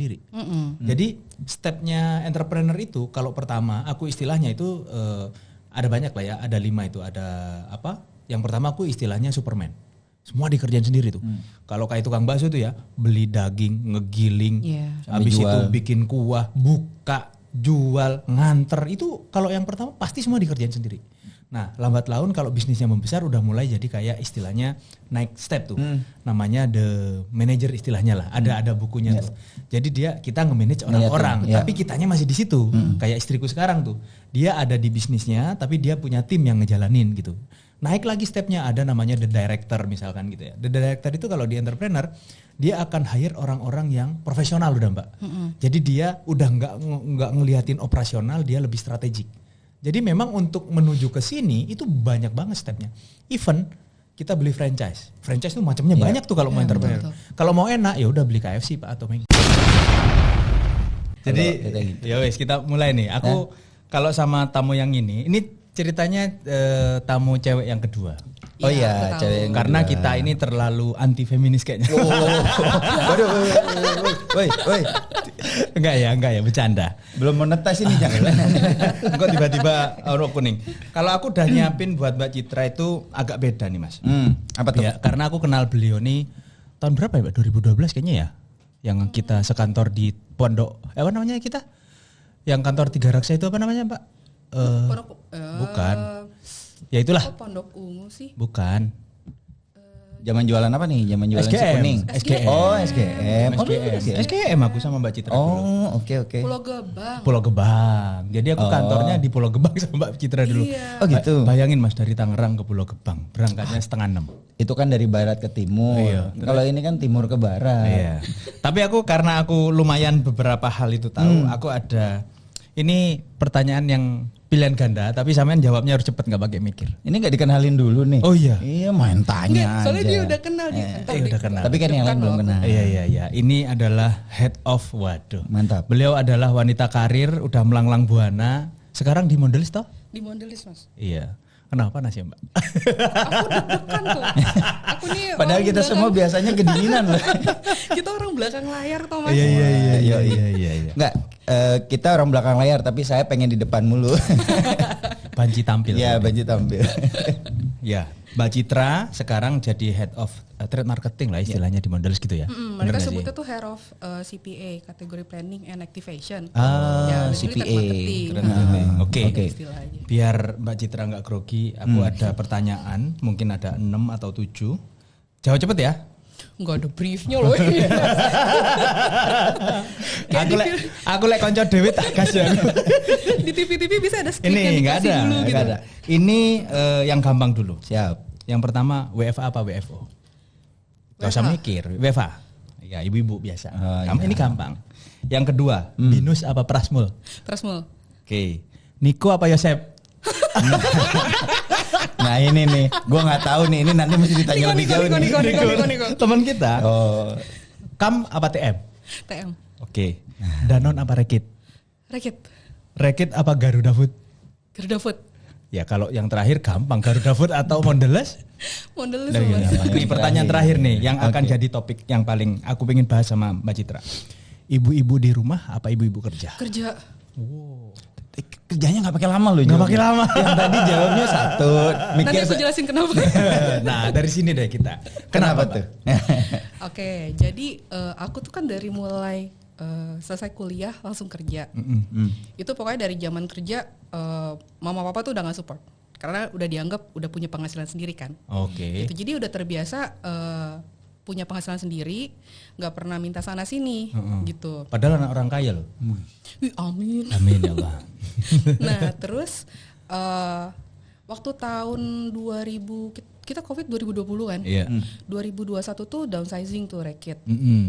diri. Jadi stepnya entrepreneur itu kalau pertama aku istilahnya itu ada banyak lah ya, ada 5 itu, ada apa? Yang pertama aku istilahnya Superman. Semua dikerjain sendiri tuh. Kalau kayak tukang bakso tuh ya, beli daging, ngegiling, habis itu bikin kuah, buka, jual, nganter, itu kalau yang pertama pasti semua dikerjain sendiri. Nah, lambat laun kalau bisnisnya membesar udah mulai jadi kayak istilahnya naik step tuh. Namanya the manager istilahnya lah. Ada bukunya tuh. Jadi kita nge-manage orang-orang, tapi kitanya masih di situ. Kayak istriku sekarang tuh. Dia ada di bisnisnya tapi dia punya tim yang ngejalanin gitu. Naik lagi stepnya, ada namanya the director misalkan gitu ya. The director itu kalau di entrepreneur dia akan hire orang-orang yang profesional udah Mbak. Jadi dia udah nggak ngeliatin operasional, dia lebih strategik. Jadi memang untuk menuju ke sini itu banyak banget stepnya. Even kita beli franchise. Franchise itu macamnya banyak tuh kalau mau entrepreneur. Kalau mau enak ya udah beli KFC Pak atau Mega. Jadi ya wes kita mulai nih. Aku kalau sama tamu yang ini ceritanya tamu cewek yang kedua. Oh iya, cewek yang karena kedua. kita ini terlalu anti feminis kayaknya. Waduh, woi. Enggak ya, bercanda. Belum monetas ini jangan. Kok tiba-tiba orok kuning. Kalau aku udah nyiapin buat Mbak Citra itu agak beda nih Mas. Apa tuh? Ya, karena aku kenal beliau nih tahun berapa ya Mbak? 2012 kayaknya ya. Yang kita sekantor di Pondok, apa namanya kita? Yang kantor Tiga Raksa itu apa namanya Mbak? Bukan. Ya itulah. Pondok Ungu sih. Bukan. Zaman jualan apa nih? Zaman jualan SGM. kuning. SGM. Oh, SGM. SGM aku sama Mbak Citra dulu. Oh, oke. Pulau Gebang. Jadi aku kantornya di Pulau Gebang sama Mbak Citra dulu. Iya. Oh gitu. Bayangin Mas dari Tangerang ke Pulau Gebang, berangkatnya 5:30. Itu kan dari barat ke timur. Iya. Kalau ini kan timur ke barat. Iya. Tapi karena aku lumayan beberapa hal itu tahu, aku ada ini pertanyaan yang pilihan ganda, tapi sampean jawabnya harus cepet nggak pakai mikir. Ini nggak dikenalin dulu nih. Oh iya. Iya, main tanya. Soalnya aja. dia udah kenal Udah kenal. Tapi kan yang lain belum kenal. Iya. Ini adalah head of, waduh. Mantap. Beliau adalah wanita karir, udah melanglang buana. Sekarang di Mondelez toh? Di Mondelez Mas. Iya. Kenapa nasi Mbak? Aku deg-degan tuh. Aku nih Padahal kita semua biasanya kedinginan loh. Kita orang belakang layar toh Mas. Iya. Enggak, kita orang belakang layar tapi saya pengen di depan mulu. Banci tampil. Iya, Banci tampil. Ya, Mbak Citra sekarang jadi head of trade marketing lah istilahnya di Mondelez gitu ya. Mereka sebutnya tuh head of CPA, category planning and activation. CPA. Oke. Istilahnya. Biar Mbak Citra nggak grogi, aku ada pertanyaan, mungkin ada 6 atau 7. Jawab cepet ya. Enggak ada briefnya loh. Aku lek konco dewe tak gas ya. Di TV-TV bisa ada skripnya Ini nggak dikasih ada, dulu gitu. nggak ada. Ini yang gampang dulu. Siap. Yang pertama WFA apa WFO? Gak usah mikir, WFA. Ya ibu-ibu biasa. Ini gampang. Yang kedua, Binus apa Prasmul? Prasmul. Oke. Niko apa Yosep? Nah ini nih, gue nggak tahu nih. Ini nanti mesti ditanya lebih jauh nih. Niko. Teman kita. Oh, Kam apa TM? TM. Oke. Danon apa Rekit? Rekit apa Garuda Food? Garuda Food. Ya kalau yang terakhir gampang, Garuda Food atau Mondelez? Mondelez Nah, Mas. ini pertanyaan terakhir nih yang akan jadi topik yang paling aku pengen bahas sama Mbak Citra. Ibu-ibu di rumah apa ibu-ibu kerja? Kerja. kerjanya nggak pakai lama loh. Nggak pakai lama. Yang tadi jawabnya satu. Nanti aku jelasin kenapa. Nah dari sini deh kita. Kenapa tuh? Oke, jadi aku tuh kan dari mulai selesai kuliah langsung kerja. Itu pokoknya dari zaman kerja mama papa tuh udah nggak support karena udah dianggap udah punya penghasilan sendiri kan. Oke. Gitu, jadi udah terbiasa punya penghasilan sendiri, nggak pernah minta sana sini gitu. Padahal anak orang kaya loh. Wih, amin. Amin ya Allah. Nah terus waktu tahun 2000 kita COVID 2020 kan, 2021 tuh downsizing tuh Rekit,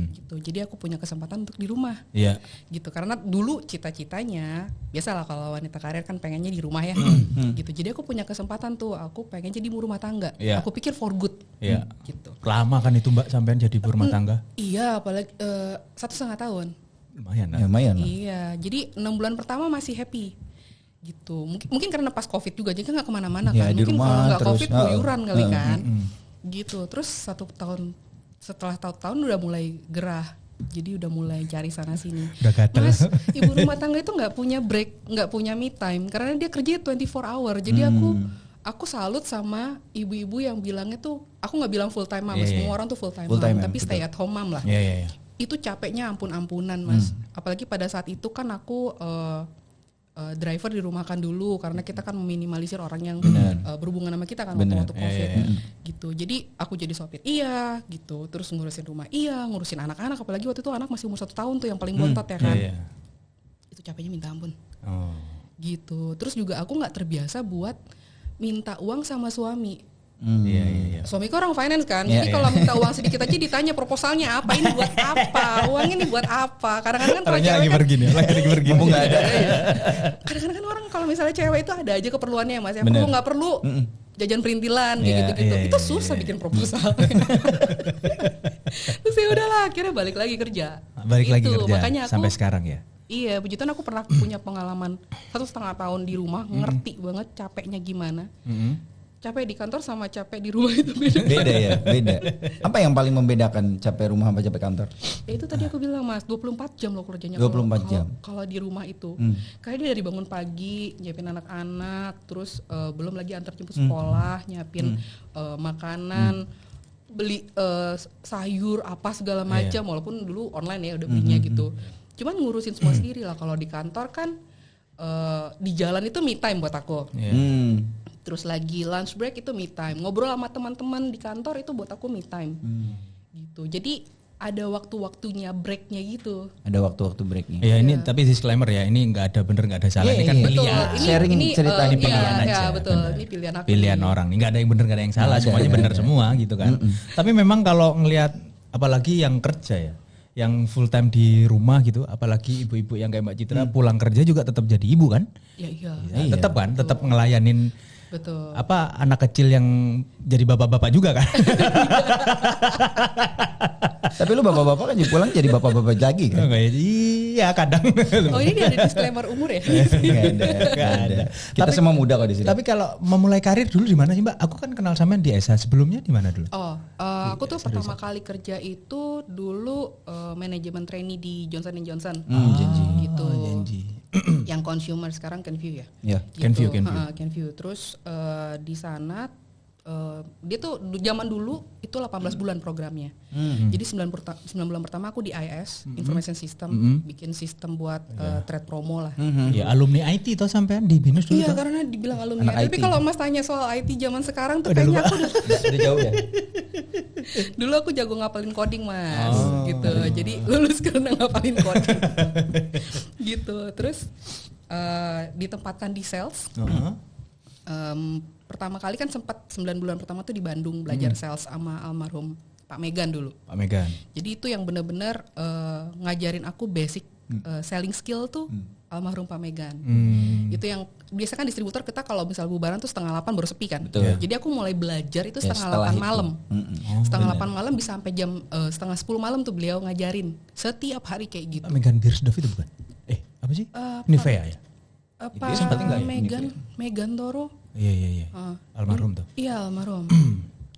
gitu. Jadi aku punya kesempatan untuk di rumah, gitu. Karena dulu cita-citanya, biasalah kalau wanita karir kan pengennya di rumah ya, gitu. Jadi aku punya kesempatan tuh, aku pengen jadi ibu rumah tangga. Aku pikir for good, gitu. Lama kan itu Mbak sampean jadi ibu rumah tangga? Iya, apalagi 1,5 tahun. Lumayan lah. Ya, lumayan lah. Iya, jadi 6 bulan pertama masih happy. Gitu, mungkin karena pas COVID juga jadi nggak kemana-mana ya, kan, mungkin kalau nggak COVID keluyuran kali kan, gitu. gitu. Terus 1 tahun setelah tahun udah mulai gerah, Jadi udah mulai cari sana sini. Udah gatel. Mas, ibu rumah tangga itu nggak punya break, nggak punya me time karena dia kerja 24 hour. Jadi aku salut sama ibu-ibu yang bilangnya tuh, aku nggak bilang full time mom, semua orang tuh full time mom, tapi stay at home mom lah. Itu capeknya ampun-ampunan Mas. Apalagi pada saat itu kan aku driver dirumahkan dulu karena kita kan meminimalisir orang yang berhubungan sama kita kan waktu COVID gitu. Jadi aku jadi sopir gitu, terus ngurusin rumah ngurusin anak-anak, apalagi waktu itu anak masih umur 1 tahun tuh yang paling bontot ya kan. Itu capeknya minta ampun. Gitu. Terus juga aku nggak terbiasa buat minta uang sama suami. Suamiku orang finance kan, jadi kalau minta uang sedikit aja ditanya proposalnya apa, ini buat apa, uangnya ini buat apa. Kadang-kadang kan kalau cewek lagi pergi, nggak ada. Kadang-kadang kan orang kalau misalnya cewek itu ada aja keperluannya Mas, ya perlu nggak perlu jajan perintilan kayak gitu-gitu, itu susah bikin proposal. Terus ya udahlah, akhirnya balik lagi kerja. Lagi kerja, makanya aku, sampai sekarang ya. Iya, puji Tuhan aku pernah punya pengalaman 1,5 tahun di rumah, ngerti banget capeknya gimana. Capek di kantor sama capek di rumah itu beda. Beda. Apa yang paling membedakan capek rumah sama capek kantor? Ya itu tadi aku bilang Mas, 24 jam loh kerjanya. 24 jam. Kalau di rumah itu. Kayak dia dari bangun pagi, nyiapin anak-anak, terus belum lagi antar jemput sekolah, nyiapin makanan, beli sayur apa segala macam, walaupun dulu online ya udah belinya gitu. Cuman ngurusin semua sendiri lah. Kalau di kantor kan di jalan itu me time buat aku. Terus lagi lunch break itu me time, ngobrol sama teman-teman di kantor itu buat aku me time, gitu. Jadi ada waktu-waktunya breaknya gitu. Ada waktu-waktu breaknya. Ya ini tapi disclaimer ya, ini nggak ada bener nggak ada salah, ini kan pilihan. Sharing cerita ini pilihan aja. Ya betul, ini pilihan aku. Pilihan orang, ini nggak ada yang bener nggak ada yang salah, semuanya bener semua gitu kan. Tapi memang kalau ngelihat apalagi yang kerja ya, yang full time di rumah gitu, apalagi ibu-ibu yang kayak Mbak Citra pulang kerja juga tetap jadi ibu kan? Iya. Tetap kan, tetap ngelayanin. Betul. Apa anak kecil yang jadi bapak-bapak juga kan? Tapi lu bapak-bapak kan pulang jadi bapak-bapak lagi kan? Iya kadang. Oh ini ada disclaimer umur ya? Gak ada. Kita semua muda kok di sini. Tapi kalau memulai karir dulu di mana sih Mbak? Aku kan kenal sampean di ESA, sebelumnya di mana dulu? Aku tuh pertama kali kerja itu dulu manajemen trainee di Johnson & Johnson. Janji. Gitu. Janji. Yang consumer sekarang Kenvue ya. Gitu. Kenvue. Terus di sana dia tuh zaman dulu itu 18 bulan programnya. Jadi 9 bulan pertama aku di IS, Information System, bikin sistem buat trade promo lah. Ya alumni IT toh sampean di BINUS dulu. Iya, karena dibilang alumni. Tapi kalau Mas tanya soal IT zaman sekarang tuh udah kayaknya aku udah jauh ya. Dulu aku jago ngapalin coding Mas, gitu. Jadi lulus karena ngapalin coding. Gitu. Terus ditempatkan di sales. Pertama kali kan sempat 9 bulan pertama tuh di Bandung belajar sales sama almarhum Pak Megan dulu. Pak Megan. Jadi itu yang benar-benar ngajarin aku basic selling skill tuh almarhum Pak Megan. Itu yang biasa kan distributor kita kalau misal bubaran tuh 7:30 baru sepi kan. Jadi aku mulai belajar itu 7:30 malam. 7:30 malam bisa sampai jam 9:30 malam tuh beliau ngajarin setiap hari kayak gitu. Pak Megan Birsdorf itu bukan? Apa sih? Nivea ya? Megan Toro. Iya. Almarhum tuh. Iya, almarhum.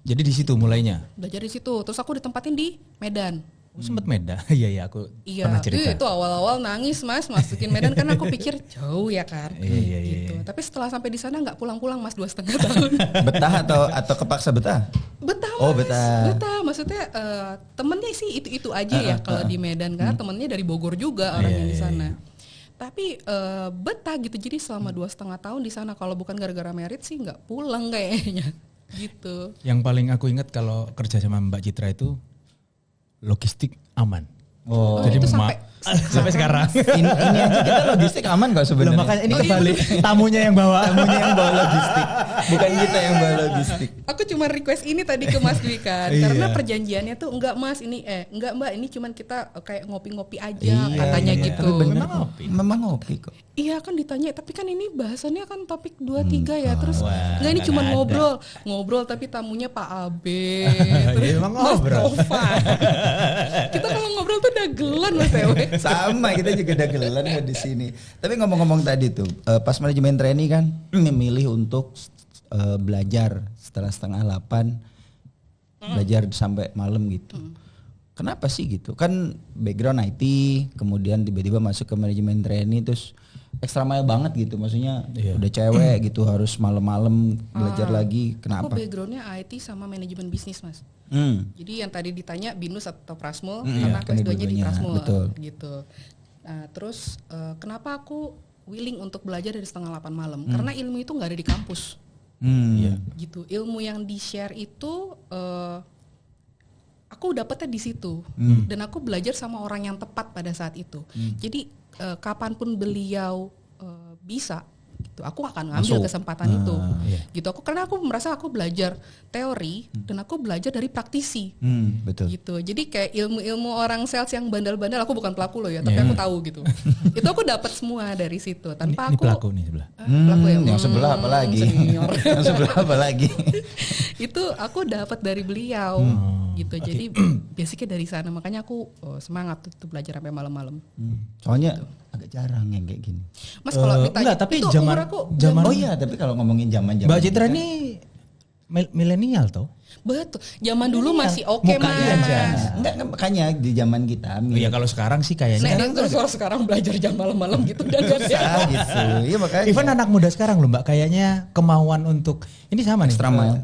Jadi di situ mulainya. Belajar di situ. Terus aku ditempatin di Medan. Sempet Medan. Iya aku pernah cerita. Itu awal-awal nangis Mas masukin Medan kan aku pikir jauh ya kan. Iya. Gitu. Tapi setelah sampai di sana nggak pulang-pulang Mas 2,5 tahun. Betah atau kepaksa betah? Betah Mas. Oh betah. Maksudnya temennya sih itu aja ya kalau di Medan karena temennya dari Bogor juga orang yang di sana. Tapi betah gitu, jadi selama 2,5 tahun di sana. Kalau bukan gara-gara merit sih nggak pulang kayaknya gitu. Yang paling aku ingat kalau kerja sama Mbak Citra itu logistik aman. Jadi itu sampai sekarang. Ini aja kita logistik aman kok sebenarnya. Makanya ini kebalik. Tamunya yang bawa logistik. Bukan kita yang bawa logistik. Aku cuma request ini tadi ke Mas Dwi kan. Karena perjanjiannya tuh enggak Mas ini enggak Mbak ini cuman kita kayak ngopi-ngopi aja katanya gitu. Memang ngopi kok. Iya kan ditanya, tapi kan ini bahasannya kan topik 2-3 ya. Terus enggak ini cuma ngobrol tapi tamunya Pak Abe. Terus emang ngobrol. Kita kalau ngobrol tuh dagelan Mas Ewe. Sama, kita juga dagelan di sini. Tapi ngomong-ngomong tadi tuh, pas manajemen trainee kan memilih untuk belajar setelah 7:30 belajar sampai malam gitu. Kenapa sih gitu? Kan background IT, kemudian tiba-tiba masuk ke manajemen trainee terus extra mile banget gitu. Maksudnya udah cewek gitu harus malam-malam belajar lagi. Kenapa? Aku backgroundnya IT sama manajemen bisnis, Mas. Jadi yang tadi ditanya BINUS atau Prasmul, karena aku S2-nya di Prasmul gitu. Nah, terus kenapa aku willing untuk belajar dari setengah 8 malam? Karena ilmu itu nggak ada di kampus. Gitu. Ilmu yang di-share itu aku dapetnya di situ, dan aku belajar sama orang yang tepat pada saat itu. Jadi kapanpun beliau bisa, gitu, aku akan ngambil kesempatan itu. Gitu. Karena aku merasa aku belajar teori dan aku belajar dari praktisi. Betul. Gitu. Jadi kayak ilmu-ilmu orang sales yang bandal-bandal, aku bukan pelaku loh ya, tapi aku tahu gitu. Itu aku dapat semua dari situ. Tanpa ini pelaku nih sebelah. Pelaku ya. Yang sebelah apa lagi? Yang sebelah apa lagi? Itu aku dapat dari beliau. Gitu. Jadi basicnya dari sana, makanya aku semangat tuh belajar sampai malam-malam. Soalnya agak jarang yang kayak gini. Mas kalau ditanya enggak, tapi itu zaman, umur aku Oh iya, tapi kalau ngomongin zaman-zaman Mbak Citra ini milenial toh? betul. Zaman dulu masih oke, Mas. Enggak, makanya di zaman kita. Iya, kalau sekarang sih kayaknya. Nah, terus sekarang belajar jam malam-malam gitu dan gitu. Iya makanya. Even anak muda sekarang loh Mbak, kayaknya kemauan untuk ini sama nih. Extra mile.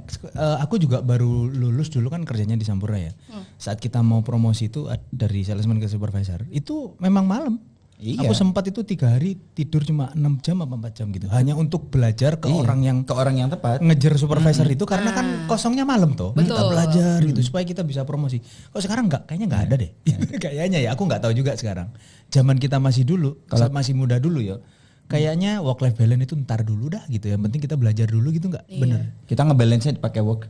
Aku juga baru lulus dulu kan kerjanya di Sampurna ya. Saat kita mau promosi itu dari salesman ke supervisor, itu memang malam. Iya. Aku sempat itu 3 hari tidur cuma 6 jam apa 4 jam gitu. Hanya untuk belajar ke orang yang tepat. ngejar supervisor itu karena kan kosongnya malam tuh. Kita belajar gitu supaya kita bisa promosi. Kok sekarang kayaknya nggak ada deh. Kayaknya ya, aku nggak tahu juga sekarang. Zaman kita masih dulu, kalau masih muda dulu ya. Kayaknya work life balance itu ntar dulu dah gitu. Yang penting kita belajar dulu gitu, nggak? Bener. Kita ngebalance-nya pakai work.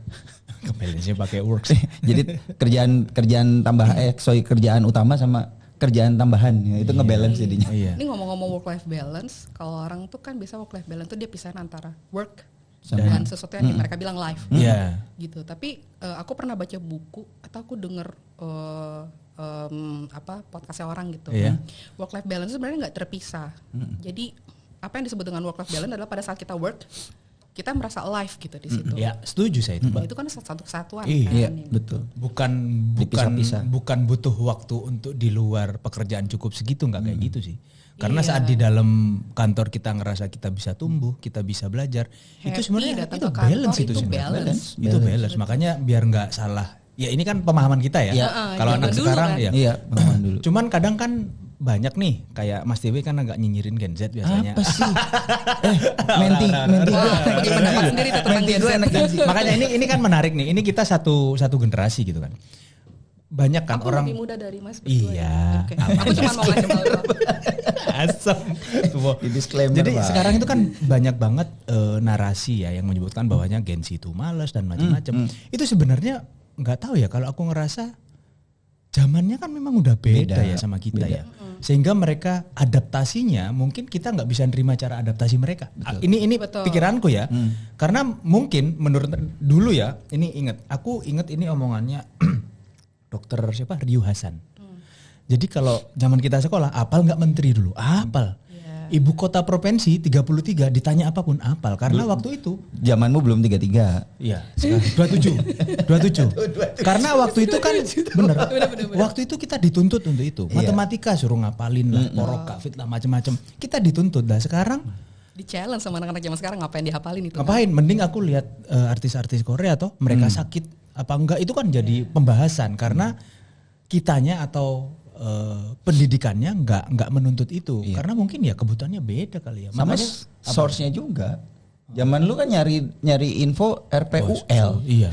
Ngebalance-nya pakai work sih. Jadi kerjaan tambah kerjaan utama sama kerjaan tambahan ya, itu ngebalance jadinya. Ini ngomong-ngomong work life balance, kalau orang tuh kan biasa work life balance tuh dia pisahin antara work dan sesuatu yang mereka bilang life. Gitu. Tapi aku pernah baca buku atau aku denger podcastnya orang gitu. Work life balance sebenarnya nggak terpisah. Jadi apa yang disebut dengan work life balance adalah pada saat kita work, kita merasa alive gitu di situ. Ya, setuju saya itu, Mbak. Itu kan satu kesatuan Iya, kan. betul. Bukan butuh waktu untuk di luar pekerjaan cukup segitu, nggak kayak gitu sih. Karena saat di dalam kantor kita ngerasa kita bisa tumbuh, kita bisa belajar, itu sebenarnya itu balance itu sebenarnya. Itu balance. Makanya biar nggak salah. Ya ini kan pemahaman kita ya. Kalau anak sekarang kan? ya. Pemahaman dulu. Cuman kadang kan banyak nih kayak Mas Dewi kan agak nyinyirin Gen Z biasanya. Apa sih? Menti gue anak Gen Z. Makanya ini kan menarik nih. Ini kita satu generasi gitu kan. Banyak kan aku orang lebih muda dari Mas berdua. Iya. Ya. Okay. Aku cuma mau ngasih tahu. Asem. Jadi sekarang itu kan banyak banget narasi ya yang menyebutkan bahwanya Gen Z itu malas dan macam-macam. Itu sebenarnya nggak tahu ya, kalau aku ngerasa zamannya kan memang udah beda ya sama kita ya. Sehingga mereka adaptasinya mungkin kita nggak bisa nerima cara adaptasi mereka. Ini pikiranku ya. Karena mungkin menurut dulu ya, aku ingat ini omongannya dokter siapa? Ryu Hasan. Jadi kalau zaman kita sekolah, apal nggak menteri dulu? Apal. Ibu kota provinsi 33 ditanya apapun apal karena waktu itu zamanmu belum 33. Iya, 27. Karena waktu itu kan bener. Waktu itu kita dituntut untuk itu. Matematika suruh ngapalin lah, poroka, fit lah macam-macam. Kita dituntut lah. Sekarang di challenge sama anak-anak zaman sekarang, ngapain dihafalin itu? Ngapain? Mending aku lihat artis-artis Korea toh mereka sakit apa enggak, itu kan jadi pembahasan karena kitanya atau pendidikannya nggak menuntut itu karena mungkin ya kebutuhannya beda kali ya. Sama source-nya juga. Zaman lu kan nyari info RPUL. Iya.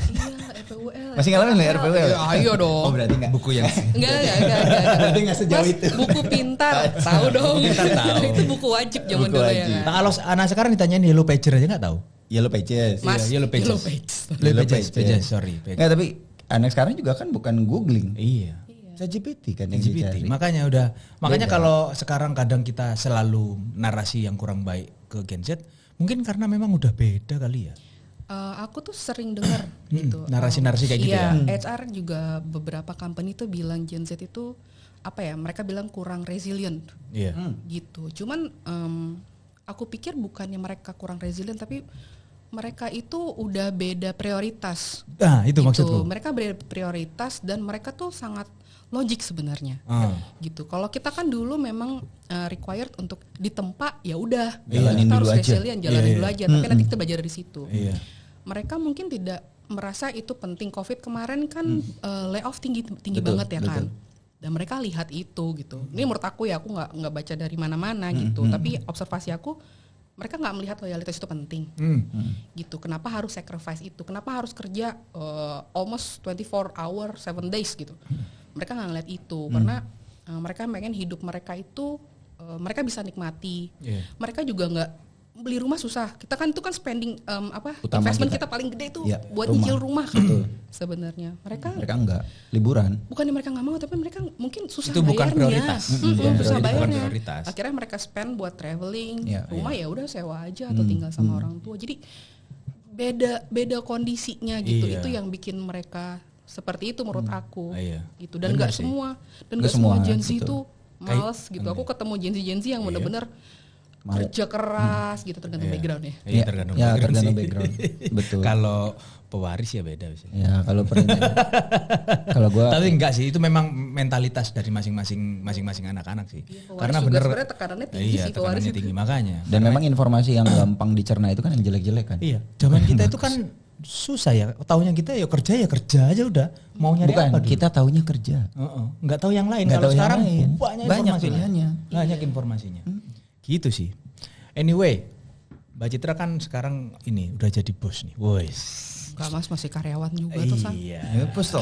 RPUL. Masih ngalamin nggak RPUL? Ya, ayo dong. Oh berarti nggak buku yang enggak. Berarti nggak sejauh Mas, itu. Buku pintar tahu dong. Itu buku wajib zaman dulu ya. Nah, kalau anak sekarang ditanyain Yellow Pager aja nggak tahu. Yellow Pages. Mas, Yellow Pages. Sorry. Nggak, tapi anak sekarang juga kan bukan googling. Iya. ChatGPT kan yang ChatGPT. dicari. Makanya kalau sekarang kadang kita selalu narasi yang kurang baik ke Gen Z, mungkin karena memang udah beda kali ya. Aku tuh sering dengar gitu. Narasi-narasi kayak gitu ya. HR juga beberapa company tuh bilang Gen Z itu mereka bilang kurang resilient. Iya. Gitu. Cuman aku pikir bukannya mereka kurang resilient, tapi mereka itu udah beda prioritas. Nah, itu gitu. maksudku. Mereka beda prioritas dan mereka tuh sangat logik sebenarnya. Gitu. Kalau kita kan dulu memang required untuk ditempa, ya udah, jalanin kita dulu harus aja. resilient, jalanin dulu aja. Tapi nanti kita belajar dari situ. Mereka mungkin tidak merasa itu penting. Covid kemarin kan layoff tinggi banget ya kan. Dan mereka lihat itu gitu. Ini menurut aku ya, aku nggak baca dari mana-mana gitu. Tapi observasi aku, mereka nggak melihat loyalitas itu penting. Gitu. Kenapa harus sacrifice itu? Kenapa harus kerja almost 24 hour 7 days gitu? Mereka nggak ngeliat itu karena mereka pengen hidup mereka itu mereka bisa nikmati. Mereka juga nggak beli rumah susah. Kita kan itu kan spending investment kita paling gede itu buat nyicil rumah kan. Sebenarnya mereka enggak liburan. Bukannya mereka nggak mau, tapi mereka mungkin susah itu bukan bayarnya. Susah bayarnya. Prioritas. Akhirnya mereka spend buat traveling. Rumah ya udah sewa aja atau tinggal sama orang tua. Jadi beda kondisinya gitu. Itu yang bikin mereka seperti itu menurut aku. Gitu. Dan nggak semua Gen Z itu males gitu. Aku ketemu Gen Z yang benar-benar kerja keras gitu, tergantung background ya. Iya, tergantung background. Betul. Kalau pewaris ya beda biasanya. Ya, kalau gua tapi enggak sih, itu memang mentalitas dari masing-masing anak-anak sih. Karena bener sebenarnya tekanannya tinggi sih pewaris itu. Tinggi makanya. Dan memang informasi yang gampang dicerna itu kan yang jelek-jelek kan. Iya. Zaman kita itu kan susah ya. Taunya kita ya kerja aja udah. Mau nyari apa dulu? Kita taunya kerja. Enggak tahu yang lain. Kalau sekarang banyak pilihannya. Banyak informasinya. Gitu sih. Anyway, Mbak Citra kan sekarang ini udah jadi bos nih. Wes. Enggak, Mas masih karyawan juga tuh, San. Iya.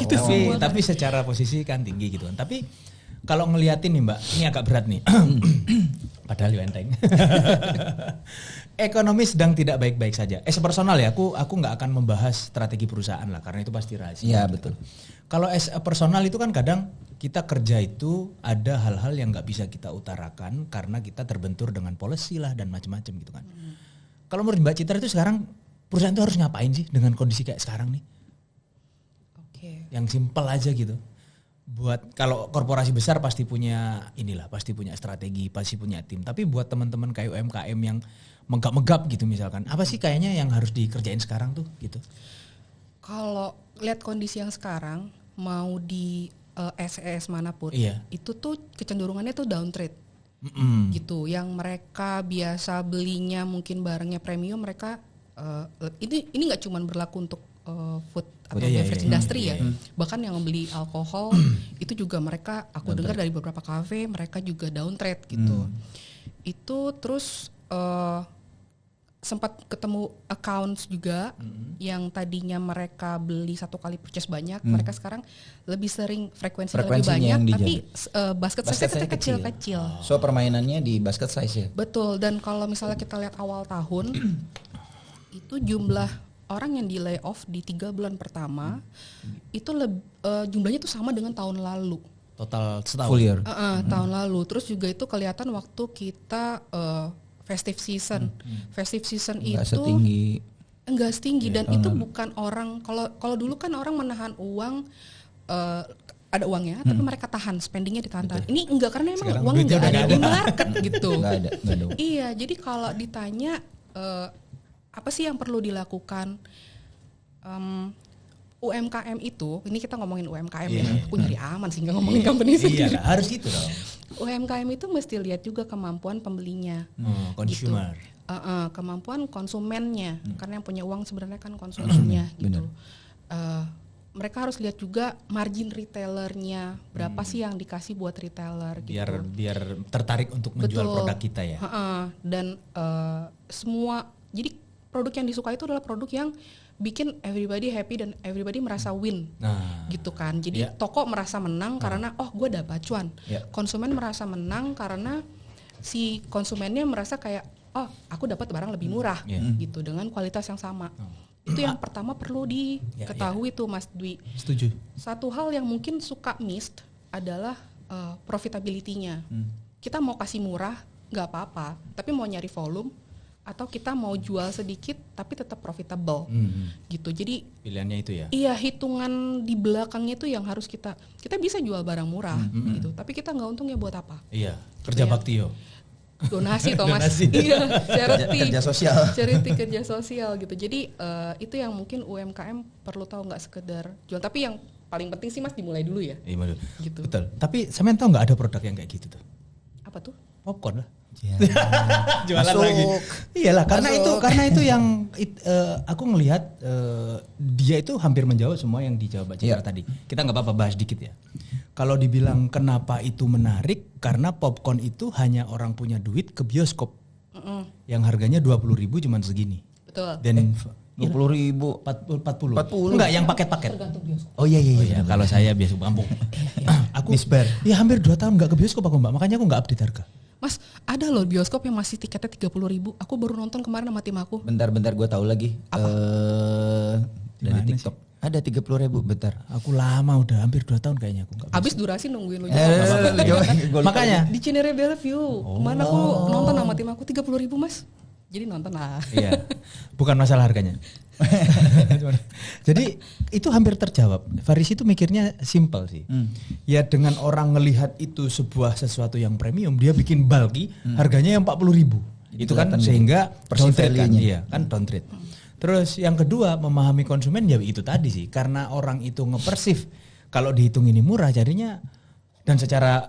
Gitu sih, tapi secara posisi kan tinggi gitu kan. Tapi kalau ngeliatin nih Mbak, ini agak berat nih. Padahal enteng. Ekonomi sedang tidak baik-baik saja. Personal ya, aku nggak akan membahas strategi perusahaan lah, karena itu pasti rahasia. Iya betul. Kalau personal itu kan kadang kita kerja itu ada hal-hal yang nggak bisa kita utarakan karena kita terbentur dengan policy lah dan macam-macam gitu kan. Kalau menurut Mbak Citra itu sekarang perusahaan itu harus ngapain sih dengan kondisi kayak sekarang nih? Yang simpel aja gitu. Buat kalau korporasi besar pasti punya strategi, pasti punya tim. Tapi buat teman-teman kayak UMKM yang megap-megap gitu misalkan, apa sih kayaknya yang harus dikerjain sekarang tuh gitu? Kalau lihat kondisi yang sekarang, mau di SES manapun, itu tuh kecenderungannya tuh down trade. Gitu. Yang mereka biasa belinya mungkin barangnya premium, mereka ini nggak cuma berlaku untuk food atau beverage industry ya. Bahkan yang beli alkohol itu juga mereka, aku dengar dari beberapa kafe, mereka juga down trade gitu. Itu terus sempat ketemu accounts juga yang tadinya mereka beli satu kali purchase banyak, mereka sekarang lebih sering frekuensinya lebih banyak, tapi basket size-nya kecil-kecil. So permainannya di basket size ya? Betul, dan kalau misalnya kita lihat awal tahun, itu jumlah orang yang di layoff di 3 bulan pertama, itu jumlahnya itu sama dengan tahun lalu. Total setahun? Full year? Tahun lalu, terus juga itu kelihatan waktu kita festive season. Festive season itu enggak setinggi dan itu bukan orang, kalau dulu kan orang menahan uang, ada uangnya tapi mereka tahan, spendingnya ditahan. Ini enggak, karena emang uang enggak ada di market gitu. Enggak ada. Iya, jadi kalau ditanya apa sih yang perlu dilakukan, UMKM itu, ini kita ngomongin UMKM ya, aku nyari aman sih nggak ngomongin company sendiri. Iya, harus gitu dong. UMKM itu mesti lihat juga kemampuan pembelinya, consumer, gitu. Kemampuan konsumennya, karena yang punya uang sebenarnya kan konsumennya gitu. Mereka harus lihat juga margin retailernya, berapa sih yang dikasih buat retailer gitu. Biar tertarik untuk menjual produk kita ya. Dan semua, jadi produk yang disukai itu adalah produk yang bikin everybody happy dan everybody merasa win, gitu kan. Jadi toko merasa menang karena gue dapat cuan. Konsumen merasa menang karena si konsumennya merasa kayak aku dapat barang lebih murah, gitu dengan kualitas yang sama. Itu yang pertama perlu diketahui tuh Mas Dwi. Setuju. Satu hal yang mungkin suka missed adalah profitability-nya. Kita mau kasih murah nggak apa-apa, tapi mau nyari volume atau kita mau jual sedikit tapi tetap profitable, gitu. Jadi pilihannya itu ya. Iya, hitungan di belakangnya itu yang harus kita bisa jual barang murah, gitu. Tapi kita nggak untung ya buat apa? Iya, kerja bakti yo. Donasi Thomas. Iya, charity. Kerja sosial. Charity, kerja sosial gitu. Jadi itu yang mungkin UMKM perlu tahu, nggak sekedar jual, tapi yang paling penting sih Mas dimulai dulu ya. Iya betul. Gitu. Betul. Tapi sampean tahu nggak ada produk yang kayak gitu tuh? Apa tuh? Popcorn lah. Ya. Jualan Masuk. lagi. Iyalah karena Masuk. itu yang aku ngelihat dia itu hampir menjawab semua yang dijawab Mbak Citra tadi. Kita nggak apa-apa bahas dikit ya. Kalau dibilang kenapa itu menarik karena popcorn itu hanya orang punya duit ke bioskop. Yang harganya 20.000 cuman segini. Betul. Dan 20.000. 40. 40. Enggak, yang paket-paket. Tergantung bioskop. Oh iya. Kalau saya bioskop kampung. Aku ya hampir 2 tahun nggak ke bioskop aku Mbak. Makanya aku nggak update harga. Mas, ada loh bioskop yang masih tiketnya 30.000. Aku baru nonton kemarin sama tim aku. Bentar gue tahu lagi. Dari TikTok. Ada 30.000 bentar. Aku lama udah hampir 2 tahun kayaknya aku nggak. Abis durasi nungguin lo Makanya di Cinere Bellevue. Kemana aku nonton sama tim aku 30.000 Mas. Jadi nonton lah. Iya. Bukan masalah harganya. Jadi itu hampir terjawab. Faris itu mikirnya simple sih. Ya dengan orang ngelihat itu sebuah sesuatu yang premium, dia bikin bulky, harganya yang 40.000. Itu kan sehingga downtrade kan. Iya, kan downtrade. Terus yang kedua memahami konsumen ya itu tadi sih. Karena orang itu ngepersif kalau dihitung ini murah jadinya dan secara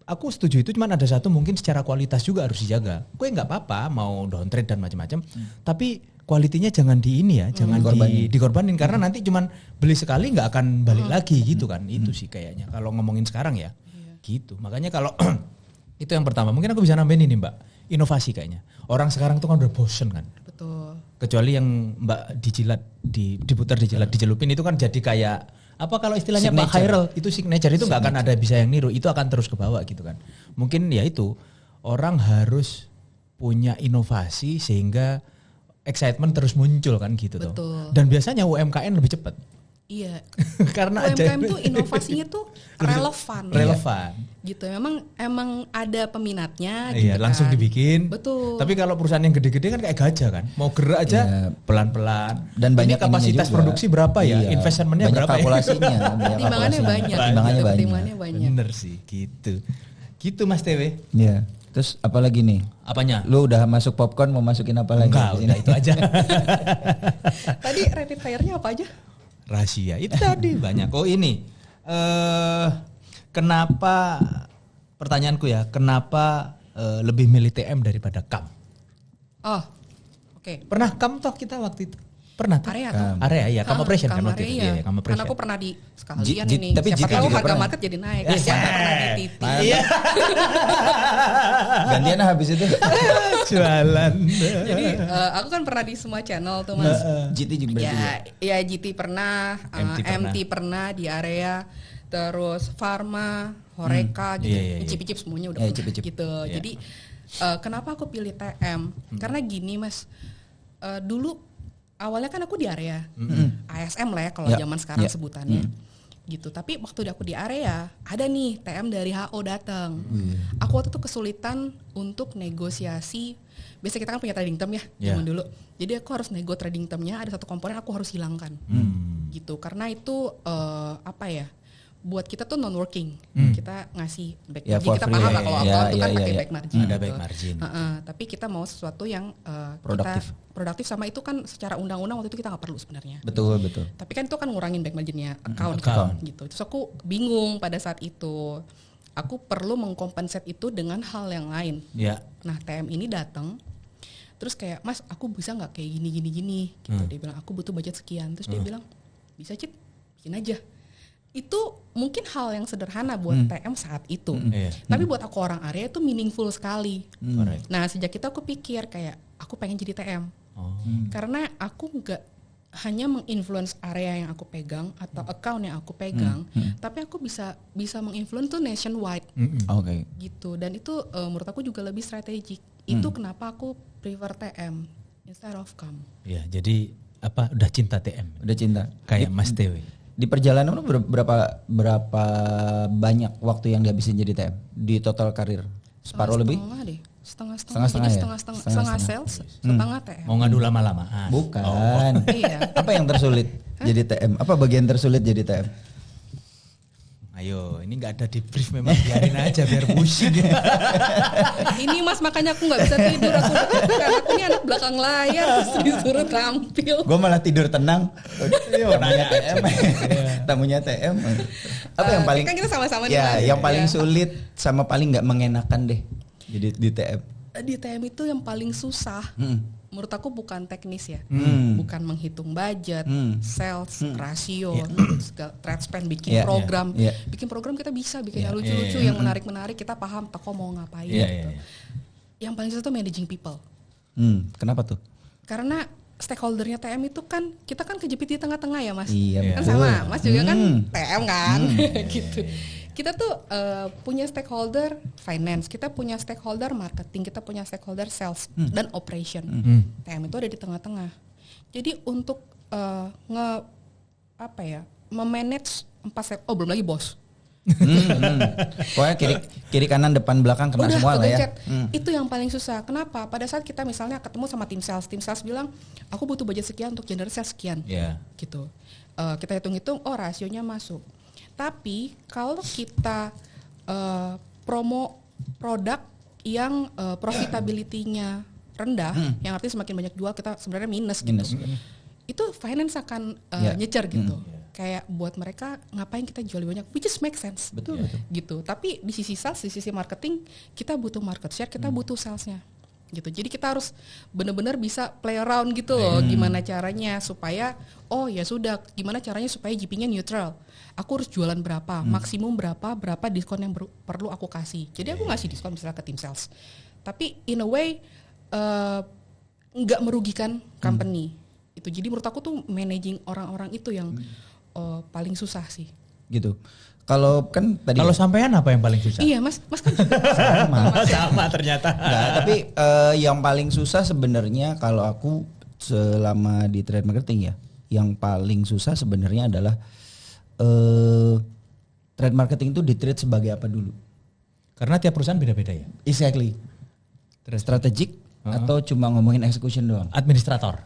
aku setuju itu cuman ada satu mungkin secara kualitas juga harus dijaga. Kue nggak apa-apa mau downtrade dan macam-macam, tapi kualitinya jangan di ini ya, jangan dikorbanin karena nanti cuman beli sekali nggak akan balik lagi gitu kan. Itu sih kayaknya kalau ngomongin sekarang ya. Gitu. Makanya kalau itu yang pertama, mungkin aku bisa nambahin ini Mbak, inovasi kayaknya. Orang sekarang tuh kan udah bosen kan. Betul. Kecuali yang Mbak dijilat, diputar dijilat, dicelupin itu kan jadi kayak apa kalau istilahnya Pak Khairul itu signature itu nggak akan ada bisa yang niru, itu akan terus ke bawah gitu kan. Mungkin ya itu orang harus punya inovasi sehingga excitement terus muncul kan gitu toh. Dan biasanya UMKM lebih cepat. Iya. Karena UMKM tuh inovasinya tuh relevan. Relevan. Gitu. Emang ada peminatnya Iya, gitu langsung kan. dibikin. Betul. Tapi kalau perusahaan yang gede-gede kan kayak gajah kan. Mau gerak aja pelan-pelan. Dan banyak ini kapasitas produksi berapa ya? Investmentnya berapa kalkulasinya, ya? Pertimbangannya banyak. Pertimbangannya banyak. Bener sih gitu. Gitu Mas Tewe. Iya. Terus apa lagi nih? Apanya? Lu udah masuk popcorn, mau masukin apa lagi? Enggak, udah itu aja. Tadi rapid fire-nya apa aja? Rahasia. Itu tadi banyak. Oh ini. Kenapa pertanyaanku ya, kenapa lebih milih TM daripada KAM? Oh. Oke. Pernah KAM toh kita waktu itu? Pernah tuh? Area ya, KAM operation kan waktu itu. Iya, KAM operation. Karena aku pernah di sekalian ini. Tapi siapa tahu juga harga pernah. market jadi naik. Siapa pernah di TT. Iya. Gantian habis itu. Jualan. Jadi aku kan pernah di semua channel tuh Mas. GT juga berarti. Ya GT pernah, MT pernah di area, terus Pharma, Horeca gitu. Icip-icip semuanya udah pernah gitu. Jadi kenapa aku pilih TM? Karena gini Mas. Dulu awalnya kan aku di area ASM lah ya kalau zaman sekarang sebutannya gitu. Tapi waktu aku di area ada nih TM dari HO datang. Aku waktu itu kesulitan untuk negosiasi. Biasa kita kan punya trading term ya zaman dulu. Jadi aku harus nego trading termnya, ada satu komponen aku harus hilangkan gitu. Karena itu apa ya? Buat kita tuh non working, kita ngasih back margin, kita paham lah kalau apa itu kan pakai back margin. Ada gitu. back margin. Tapi kita mau sesuatu yang produktif sama itu kan secara undang-undang waktu itu kita nggak perlu sebenarnya. Betul. Tapi kan itu kan ngurangin back marginnya account. Gitu. Terus aku bingung pada saat itu. Aku perlu mengkompensat itu dengan hal yang lain. Nah TM ini datang. Terus kayak Mas aku bisa nggak kayak gini gitu. Dia bilang aku butuh budget sekian. Terus dia bilang bisa Cip bikin aja. Itu mungkin hal yang sederhana buat TM saat itu. Tapi buat aku orang area itu meaningful sekali. Nah sejak itu aku pikir kayak aku pengen jadi TM. Karena aku nggak hanya menginfluence area yang aku pegang atau account yang aku pegang, tapi aku bisa menginfluence tuh nationwide. Gitu. Dan itu menurut aku juga lebih strategik. Itu kenapa aku prefer TM instead of CAM. Ya, jadi apa udah cinta TM. Udah cinta. Kayak Mas Tewe. Di perjalanan lu berapa banyak waktu yang dihabisin jadi TM di total karir? Separuh lebih? Setengah sales, setengah TM. Mau ngadu lama-lama? Bukan. Apa yang tersulit jadi TM? Apa bagian tersulit jadi TM? Ayo, ini nggak ada di brief memang, biarin aja biar pusing ya. Ini Mas makanya aku nggak bisa tidur, karena aku ini anak belakang layar terus disuruh tampil. Gue malah tidur tenang. Tamunya TM. Tamunya TM. Apa yang paling? Kan kita sama-sama nih. Ya, Mas. yang paling sulit sama paling nggak mengenakan deh. Jadi di TM. Di TM itu yang paling susah. Menurut aku bukan teknis ya, bukan menghitung budget, sales, rasio, trade spend, bikin program. Bikin program kita bisa, bikin yang lucu-lucu, yang menarik-menarik, kita paham toko mau ngapain gitu. Yang paling susah tuh managing people. Kenapa tuh? Karena stakeholdernya TM itu kan, kita kan kejepit di tengah-tengah ya Mas. Iya, kan sama, Mas juga kan TM kan, gitu. Kita tuh punya stakeholder finance, kita punya stakeholder marketing, kita punya stakeholder sales dan operation. TM itu ada di tengah-tengah. Jadi untuk memanage 4 belum lagi bos. Pokoknya kiri kanan depan belakang kena semua lah ya. Itu yang paling susah. Kenapa? Pada saat kita misalnya ketemu sama tim sales bilang, aku butuh budget sekian untuk generate sales sekian, gitu. Kita hitung-hitung, rasionya masuk. Tapi kalau kita promo produk yang profitability-nya rendah, yang artinya semakin banyak jual kita sebenarnya minus gitu. Itu finance akan nyecer gitu. Kayak buat mereka ngapain kita jual lebih banyak, which is make sense. Betul. Gitu. Tapi di sisi sales, di sisi marketing, kita butuh market share, kita butuh salesnya. Gitu. Jadi kita harus benar-benar bisa play around gitu loh, gimana caranya supaya gimana caranya supaya GP-nya neutral. Aku harus jualan berapa, maksimum berapa diskon yang perlu aku kasih. Jadi aku ngasih diskon misalnya ke tim sales. Tapi in a way nggak merugikan company. Itu. Jadi menurut aku tuh managing orang-orang itu yang paling susah sih. Gitu. Kalau kan tadi sampean apa yang paling susah? Iya, Mas kan juga sama ternyata. Nggak, tapi yang paling susah sebenarnya kalau aku selama di trade marketing ya, yang paling susah sebenarnya adalah trade marketing itu di-treat sebagai apa dulu? Karena tiap perusahaan beda-beda ya. Exactly. Strategik atau cuma ngomongin execution doang? Administrator.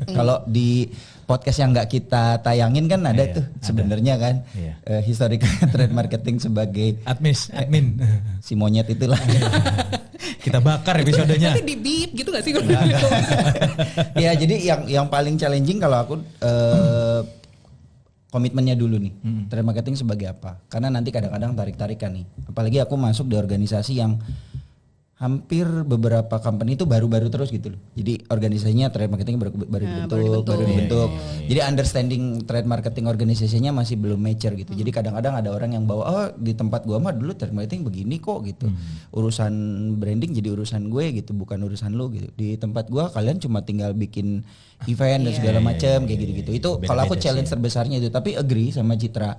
Kalau di podcast yang nggak kita tayangin kan ada tuh sebenarnya kan historical trade marketing sebagai admin si monyet itulah. Kita bakar episodenya. Nanti di beep gitu nggak sih? Ya jadi yang paling challenging kalau aku komitmennya dulu nih, trade marketing sebagai apa? Karena nanti kadang-kadang tarik-tarikan nih. Apalagi aku masuk di organisasi yang hampir beberapa company itu baru-baru terus gitu loh. Jadi organisasinya trade marketing baru dibentuk. Jadi understanding trade marketing organisasinya masih belum mature gitu. Jadi kadang-kadang ada orang yang bawa di tempat gua mah dulu trade marketing begini kok gitu. Urusan branding jadi urusan gue gitu, bukan urusan lu gitu. Di tempat gua kalian cuma tinggal bikin event dan segala macam kayak gitu-gitu. Itu kalau aku challenge terbesarnya itu. Tapi agree sama Citra.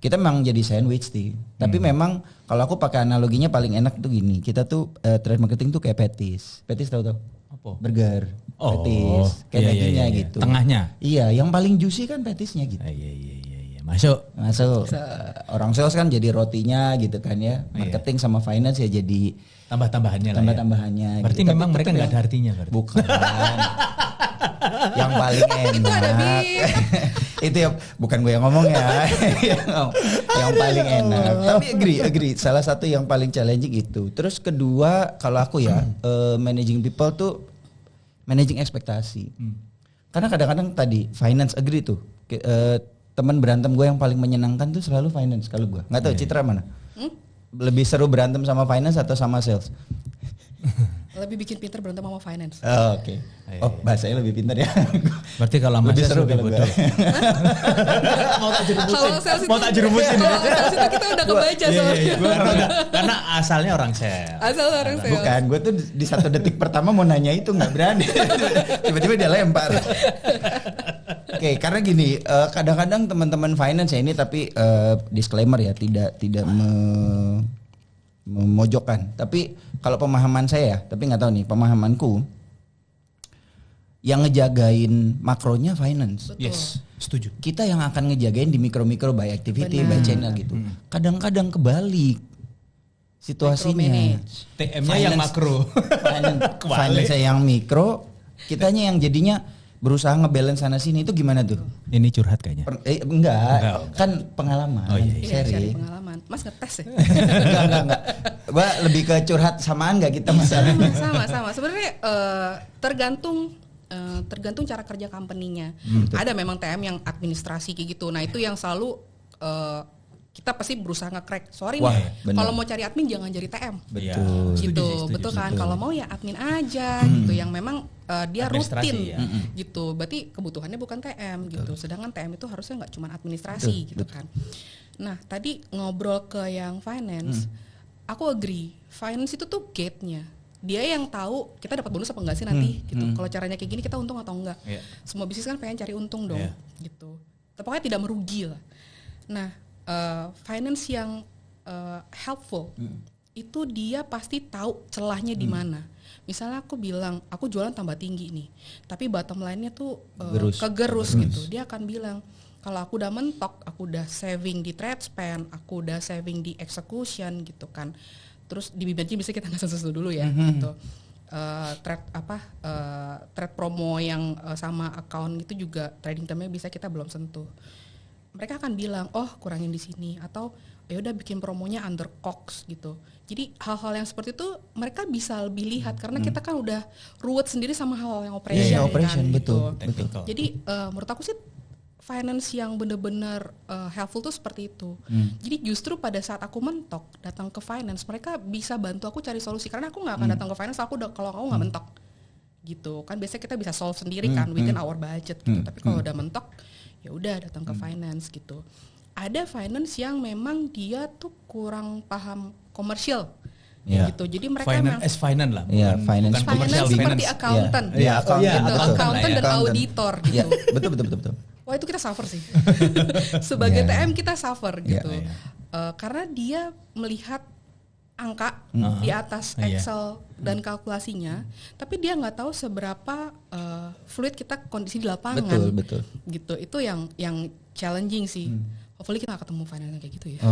Kita memang jadi sandwich sih. Tapi memang kalau aku pakai analoginya paling enak tuh gini. Kita tuh trade marketing tuh kayak petis. Petis tahu? Apa? Burger. Petis. Kayak dagingnya gitu. Tengahnya. Iya, yang paling juicy kan petisnya gitu. Iya. Masuk. Orang sales kan jadi rotinya gitu kan ya. Marketing sama finance ya jadi tambah-tambahannya lah. Tambah-tambahannya. Berarti gitu. Memang mereka nggak ada artinya berarti. Bukan. Yang paling enak. Itu ada itu ya bukan gue yang ngomong ya. yang paling enak. Tapi agree. Salah satu yang paling challenging itu. Terus kedua kalau aku ya managing people tuh managing ekspektasi. Karena kadang-kadang tadi finance agree tuh. Teman berantem gue yang paling menyenangkan tuh selalu finance kalau gue. Nggak tahu Citra mana? Lebih seru berantem sama finance atau sama sales? Lebih bikin pinter berantem sama finance. Oke. Bahasanya lebih pinter ya. Berarti kalau lebih seru lebih bodoh. Mau tak jerumusin. Kalau sales itu kita udah kebaca soalnya. Karena asalnya orang sales. Bukan, gue tuh di 1 detik pertama mau nanya itu nggak berani. Tiba-tiba dia lempar. Oke, karena gini, kadang-kadang teman-teman finance ya ini tapi disclaimer ya, tidak memojokkan. Tapi kalau pemahaman saya, tapi nggak tahu nih pemahamanku, yang ngejagain makronya finance. Betul. Yes, setuju. Kita yang akan ngejagain di mikro-mikro by activity, by channel gitu. Kadang-kadang kebalik situasinya. TM-nya yang makro. Finance yang mikro, kitanya yang jadinya berusaha ngebalance sana sini itu gimana tuh? Ini curhat kayaknya. Enggak, kan pengalaman, Sharing pengalaman. Mas ngetes ya? enggak. Gua lebih ke curhat samaan enggak kita masalah. Sama. Sebenarnya tergantung cara kerja company-nya. Ada memang TM yang administrasi kayak gitu. Nah, itu yang selalu kita pasti berusaha nge-crack. Sorry nih, kalau mau cari admin jangan jadi TM. Betul. Gitu, betul kan? Kalau mau ya admin aja gitu yang memang dia rutin gitu. Berarti kebutuhannya bukan TM gitu. Sedangkan TM itu harusnya nggak cuma administrasi gitu kan. Nah, tadi ngobrol ke yang finance, aku agree. Finance itu tuh gate-nya. Dia yang tahu kita dapat bonus apa enggak sih nanti gitu. Kalau caranya kayak gini kita untung atau enggak. Semua bisnis kan pengen cari untung dong gitu. Tapi pokoknya tidak merugi lah. Nah, finance yang helpful itu dia pasti tahu celahnya di mana. Misalnya aku bilang aku jualan tambah tinggi nih, tapi bottom line-nya tuh kegerus gitu. Dia akan bilang kalau aku udah mentok, aku udah saving di trade spend, aku udah saving di execution gitu kan. Terus di bibirnya bisa kita nggak sentuh dulu ya gitu. Trade promo yang sama account itu juga trading termnya bisa kita belum sentuh. Mereka akan bilang, oh kurangin di sini atau ya udah bikin promonya under cox gitu. Jadi hal-hal yang seperti itu mereka bisa lebih lihat karena kita kan udah ruwet sendiri sama hal yang operation, operation kan, betul. gitu. Jadi menurut aku sih finance yang benar-benar helpful tuh seperti itu. Jadi justru pada saat aku mentok datang ke finance, mereka bisa bantu aku cari solusi karena aku nggak akan datang ke finance kalau aku nggak mentok, gitu kan. Biasanya kita bisa solve sendiri kan within our budget gitu. Tapi kalau udah mentok, ya udah datang ke finance gitu. Ada finance yang memang dia tuh kurang paham komersial. Gitu. Jadi mereka finance lah. Iya, finance seperti accountant. Iya, accountant dan auditor gitu. Betul. Wah, itu kita suffer sih. Sebagai TM kita suffer gitu. Karena dia melihat angka di atas Excel dan kalkulasinya, tapi dia nggak tahu seberapa fluid kita kondisi di lapangan. Betul. Gitu. Itu yang challenging sih. Hopefully kita gak ketemu finance kayak gitu ya.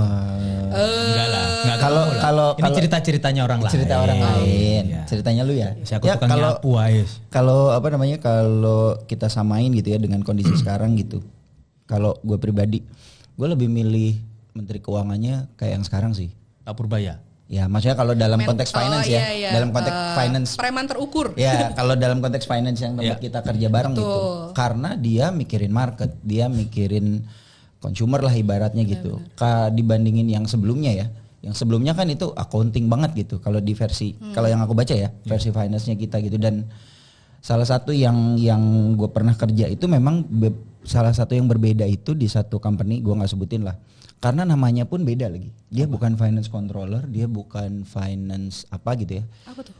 Enggak lah. Kalau ini cerita-ceritanya orang lain. Cerita orang lain. Ceritanya lu ya. Aku tukang nyapu aja. Kalau kalau kita samain gitu ya dengan kondisi sekarang gitu. Kalau gue pribadi, gue lebih milih menteri keuangannya kayak yang sekarang sih. Pak Purbaya. Ya, maksudnya kalau dalam konteks finance dalam konteks finance. Preman terukur. Ya, kalau dalam konteks finance yang tempat kita kerja bareng gitu. Karena dia mikirin market, dia mikirin consumer lah ibaratnya gitu. Dibandingin yang sebelumnya ya. Yang sebelumnya kan itu accounting banget gitu. Kalau di versi kalau yang aku baca ya, versi finance-nya kita gitu. Dan salah satu yang gue pernah kerja itu memang salah satu yang berbeda itu di satu company, gue nggak sebutin lah. Karena namanya pun beda lagi. Dia bukan finance controller, dia bukan finance apa gitu ya. Apa tuh?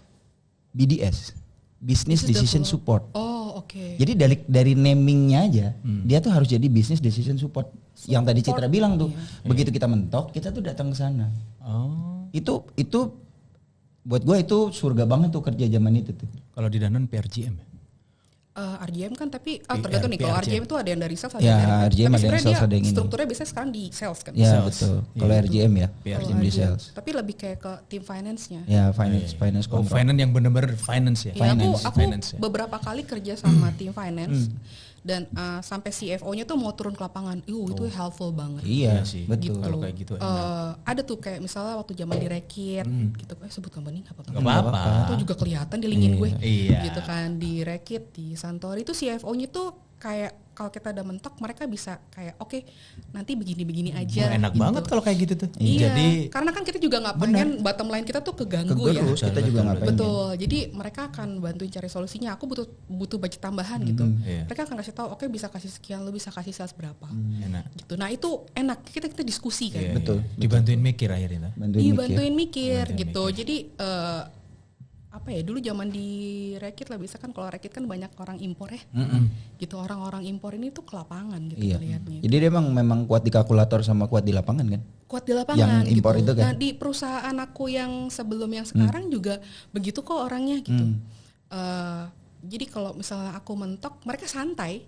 BDS. Business Decision Support. Oh, oke. Jadi dari namingnya aja, dia tuh harus jadi Business Decision Support. Yang tadi Citra bilang tuh, begitu kita mentok, kita tuh datang ke sana. Oh. Itu buat gue itu surga banget tuh kerja zaman itu tuh. Kalau di Danone PRGM ya? RGM kan tapi tergantung nih. Kalau RGM itu ada yang dari sales, ada ya, yang dari RGM ada yang sales, ada yang ini. Strukturnya biasanya sekarang di sales kan. Ya betul. Kalau RGM ya, RGM di sales. Tapi lebih kayak ke tim finance-nya. Ya finance control. Finance yang benar-benar finance ya. Aku beberapa kali kerja sama tim finance. Dan sampai CFO-nya tuh mau turun ke lapangan, itu helpful banget. Iya sih, betul. Gitu. Kalau kayak gitu ada tuh kayak misalnya waktu zaman di Rekit, gitu. Sebut company nggak apa-apa. Nggak apa-apa. Itu juga kelihatan di LinkedIn gue, iya. gitu kan. Di Rekit, di Santori itu CFO-nya tuh kayak kalau kita udah mentok mereka bisa kayak oke, nanti begini-begini aja. Enak gitu. banget kalau kayak gitu tuh. Iya. Jadi karena kan kita juga nggak pengen bottom line kita tuh keganggu ya. Kita juga nggak pengen. Betul. Jadi mereka akan bantuin cari solusinya. Aku butuh budget tambahan gitu. Mereka akan kasih tahu, oke bisa kasih sekian, lu bisa kasih sales berapa. Enak. Gitu. Nah itu enak. Kita diskusi kan. Betul. Dibantuin mikir akhirnya. Dibantuin mikir gitu. Jadi apa ya, dulu zaman di Rekit lah, bisa kan kalau Rekit kan banyak orang impor ya, gitu. Orang-orang impor ini tuh ke lapangan gitu lihatnya. Jadi dia memang kuat di kalkulator sama kuat di lapangan kan? Kuat di lapangan. Yang impor gitu. itu kan? Nah di perusahaan aku yang sebelum yang sekarang juga begitu kok orangnya gitu. Jadi kalau misalnya aku mentok, mereka santai.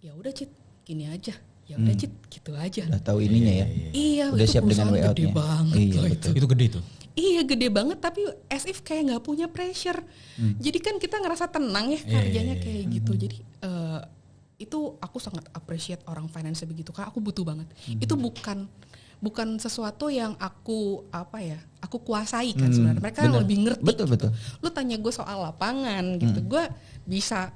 Ya udah Cit, gini aja. Ya udah Cit, gitu aja. Udah tahu ininya ya. Iya, udah itu siap dengan perusahaan way gede out-nya. banget. Iya, betul. Itu gede tuh. Iya gede banget tapi as if kayak nggak punya pressure. Jadi kan kita ngerasa tenang ya kerjanya kayak gitu. Jadi itu aku sangat appreciate orang finance begitu karena aku butuh banget. Itu bukan sesuatu yang aku kuasai kan sebenarnya. Mereka yang lebih ngerti. Betul. Lu tanya gue soal lapangan gitu, gue bisa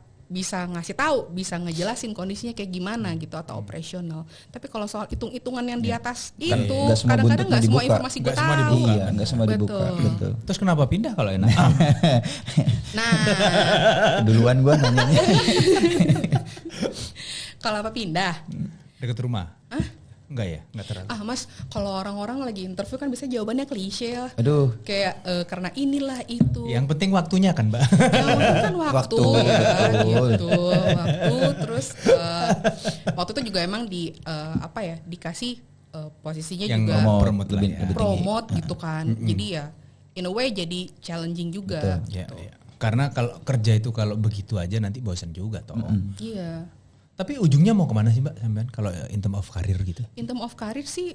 ngasih tahu, bisa ngejelasin kondisinya kayak gimana gitu atau operasional. Tapi kalau soal hitung-hitungan yang di atas itu kadang-kadang nggak semua informasi gue tahu. Iya, nggak semua dibuka. Betul. Terus kenapa pindah kalau enak? Nah, duluan gue nanyanya. kalau apa pindah? Dekat rumah? Enggak ya, enggak terlalu. Mas, kalau orang-orang lagi interview kan biasanya jawabannya klise ya. Aduh. Kayak karena inilah itu. Yang penting waktunya kan, Mbak. Yang penting kan waktu ya, gitu. Terus waktu itu juga emang dikasih posisinya yang juga promote gitu kan. Jadi ya in a way jadi challenging juga. Gitu. Ya. Karena kalau kerja itu kalau begitu aja nanti bosan juga toh. Iya. Tapi ujungnya mau kemana sih Mbak sampean kalau in term of career gitu? In term of career sih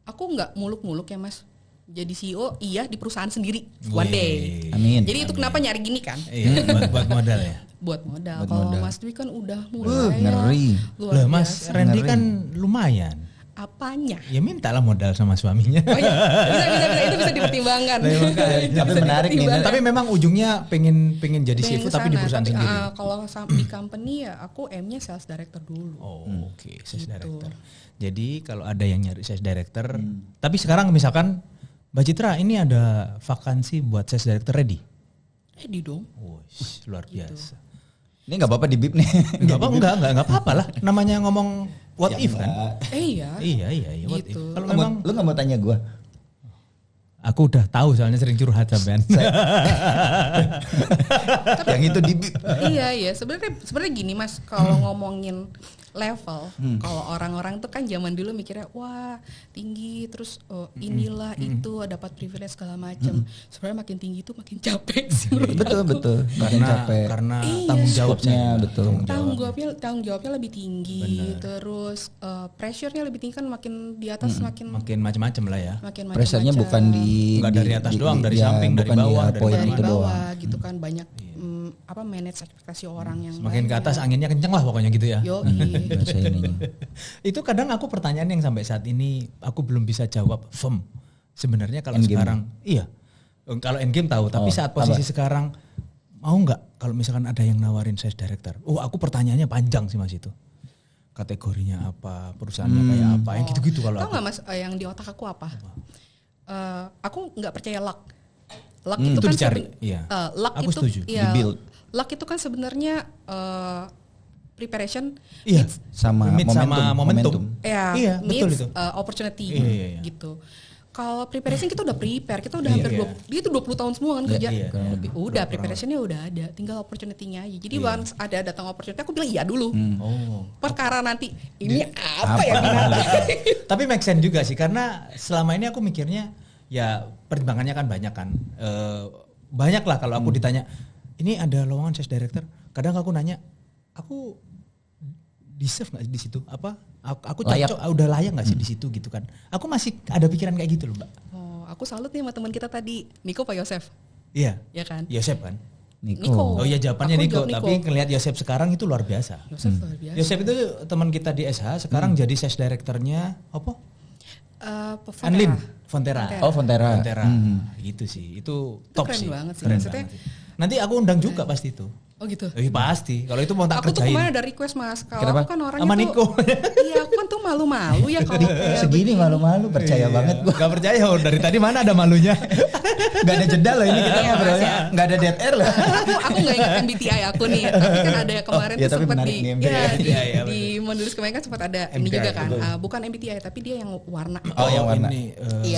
aku nggak muluk-muluk ya Mas. Jadi CEO di perusahaan sendiri one day. Amin. Jadi itu kenapa nyari gini kan? Iya, buat modal ya. Buat modal. Kalau Mas Dwi kan udah mulai ngeri. Luar biasa. Mas Randy kan lumayan. Apanya? Ya mintalah modal sama suaminya. Oh iya, bisa itu bisa dipertimbangkan. Tapi menarik nih. Tapi memang ujungnya pengen jadi CFO tapi di perusahaan sendiri. Kalau di company ya aku M-nya sales director dulu. Oh, oke, sales director. Jadi kalau ada yang nyari sales director, tapi sekarang misalkan Mbak Citra ini ada vakansi buat sales director ready. Ready dong. Luar biasa. Ini nggak apa-apa di bip nih. Nggak apa-apa lah. Namanya ngomong what if kan? Iya. Iya. What Gitu. if? Kalau memang lu nggak mau tanya gue? Aku udah tahu soalnya sering curhat sampean. Yang itu di bip. Iya. Sebenarnya gini Mas, kalau ngomongin level, kalau orang-orang tuh kan zaman dulu mikirnya wah tinggi terus inilah itu dapat privilege segala macam. Sebenarnya makin tinggi itu makin capek sih. Betul. Makin capek. Karena tanggung jawabnya betul. Tanggung jawabnya lebih tinggi. Terus pressure-nya lebih tinggi kan makin di atas makin macam-macam lah ya. Makin pressure-nya bukan nggak dari atas doang, dari samping, dari bawah, dari bawah gitu kan banyak manage ekspektasi orang yang makin ke atas anginnya kenceng lah pokoknya gitu ya. Itu kadang aku pertanyaan yang sampai saat ini aku belum bisa jawab firm. Sebenarnya kalau endgame sekarang kalau endgame tahu, tapi saat posisi sekarang mau nggak kalau misalkan ada yang nawarin sales director? Aku pertanyaannya panjang sih Mas itu. Kategorinya apa, perusahaannya kayak apa, yang gitu-gitu kalau tahu nggak Mas yang di otak aku apa? Aku nggak percaya luck. Luck itu kan dicari. Luck aku itu setuju. Dibuild. Luck itu kan sebenarnya preparation sama momentum. Iya, betul itu. Opportunity gitu. Kalau preparation kita udah prepare, kita udah hampir dia itu 20 tahun semua kan kerja. Udah preparationnya udah ada, tinggal opportunity-nya aja. Jadi once ada datang opportunity aku bilang iya dulu. Perkara nanti ini apa ya gimana. Tapi make sense juga sih karena selama ini aku mikirnya ya pertimbangannya kan banyak kan. Banyak lah kalau aku ditanya ini ada lowongan sales director, kadang aku nanya, aku deserve nggak di situ? Aku cocok, udah layak nggak sih di situ gitu kan? Aku masih ada pikiran kayak gitu loh Mbak. Aku salut nih sama teman kita tadi, Niko Pak Yosef. Iya. Ya kan? Yosef kan? Niko. Oh iya jawabannya Niko, tapi ngelihat Yosef sekarang itu luar biasa. Yosef luar biasa. Yosef itu teman kita di SH, sekarang jadi sales directornya apa? Fontera. Oh Fontera. Gitu sih, itu top keren sih. Banget sih. Keren banget. Nanti aku undang juga pasti itu. Oh gitu. Pasti. Kalau itu mau tak kerjain. Aku tuh kemarin ada request Mas. Kalau aku kan orangnya sama tuh. Niko. Iya, aku kan tuh malu-malu ya kalau segini malu-malu percaya banget gua. Gak percaya dari tadi mana ada malunya. Gak ada jeda loh ini kita ngobrolnya. Gak ada dead air loh. Aku gak ingat MBTI aku nih. Tapi kan ada kemarin tuh sempat di menulis kemarin kan sempat ada ini juga kan. Bukan MBTI tapi dia yang warna. Oh yang warna.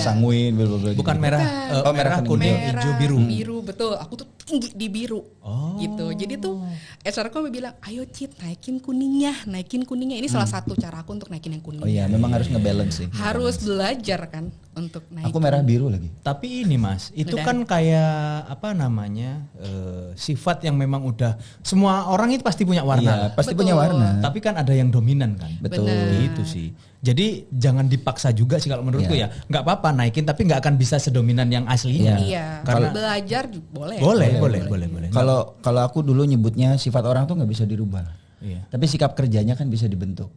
Sanguin. Bukan merah. Merah, kuning, hijau, biru. Biru betul. Aku tuh tinggi di biru. Gitu. Jadi tuh HR aku bilang, ayo Cit naikin kuningnya. Ini salah satu cara aku untuk naikin yang kuning. Oh iya, memang harus ngebalance sih. Harus belajar kan untuk naikin. Aku merah biru lagi. Tapi ini Mas, itu kan kayak sifat yang memang udah semua orang itu pasti punya warna. Iya, pasti punya warna. Tapi kan ada yang dominan kan. Betul. Gitu sih. Jadi jangan dipaksa juga sih kalau menurutku ya. Nggak apa-apa naikin tapi nggak akan bisa sedominan yang aslinya. Iya. Karena belajar boleh. Boleh. Kalau aku dulu nyebutnya sifat orang tuh nggak bisa dirubah. Iya. Tapi sikap kerjanya kan bisa dibentuk.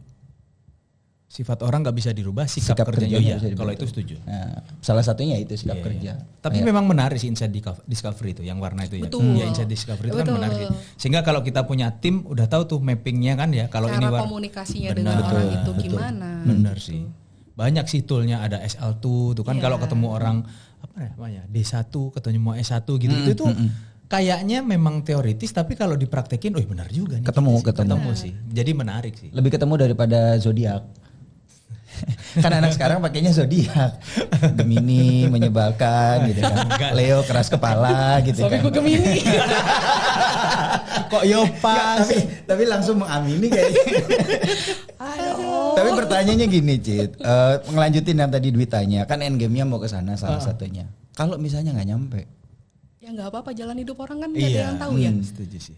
Sifat orang nggak bisa dirubah, sikap kerjanya kerjanya iya. bisa dibentuk. Kalau itu setuju. Nah, salah satunya itu sikap kerja. Tapi memang menarik sih Inside Discovery itu yang warna itu ya. Betul. Ya Inside Discovery itu kan menarik sih. Sehingga kalau kita punya tim udah tahu tuh mappingnya kan ya. Kalau Cara ini komunikasinya dengan orang itu gimana. Benar sih. Banyak sih toolnya, ada SL2 tuh kan kalau ketemu orang apa namanya D1 ketemu S1 gitu itu tuh kayaknya memang teoritis tapi kalau dipraktekin benar juga nih. Ketemu sih. Jadi menarik sih. Lebih ketemu daripada zodiak. Kan anak sekarang pakainya zodiak. Gemini menyebalkan gitu kan. Leo keras kepala gitu kan. Suamiku Gemini. Kok pas. Tapi langsung mengamini kayaknya. Tapi pertanyaannya gini, Cid. Ngelanjutin yang tadi Dwi tanya, kan endgame-nya mau ke sana salah satunya. Kalau misalnya nggak nyampe, ya nggak apa-apa, jalan hidup orang kan nggak ada yang tahu ya. Setuju sih.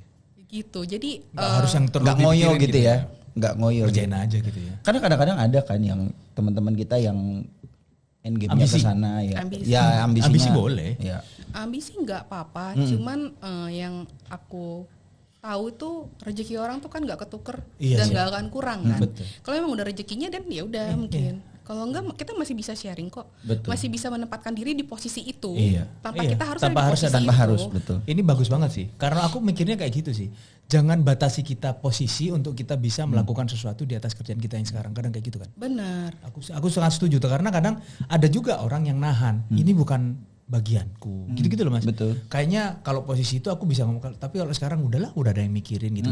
Gitu. Jadi nggak harus yang terlalu nggak ngoyo dipikirin gitu ya. Nggak ngoyo. Kerjain aja gitu ya. Karena kadang-kadang ada kan yang teman-teman kita yang endgame-nya ke sana ya. Ambisi. Ya ambisinya. Ambisi boleh. Ya. Ambisi nggak apa-apa, cuman yang aku tahu itu rezeki orang tuh kan nggak ketuker dan nggak akan kurang kan. Kalau emang udah rezekinya dan ya udah mungkin. Kalau enggak kita masih bisa sharing kok. Betul. Masih bisa menempatkan diri di posisi itu. Tanpa Iya. kita harus Tanpa ada di harus posisi tanpa itu. harus, betul. Ini bagus banget sih. Karena aku mikirnya kayak gitu sih. Jangan batasi kita posisi untuk kita bisa melakukan sesuatu di atas kerjaan kita yang sekarang. Kadang kayak gitu kan. Benar. Aku sangat setuju tuh karena kadang ada juga orang yang nahan. Ini bukan bagianku. Gitu-gitu loh Mas. Betul. Kayaknya kalau posisi itu aku bisa ngomong, tapi kalau sekarang udah ada yang mikirin gitu.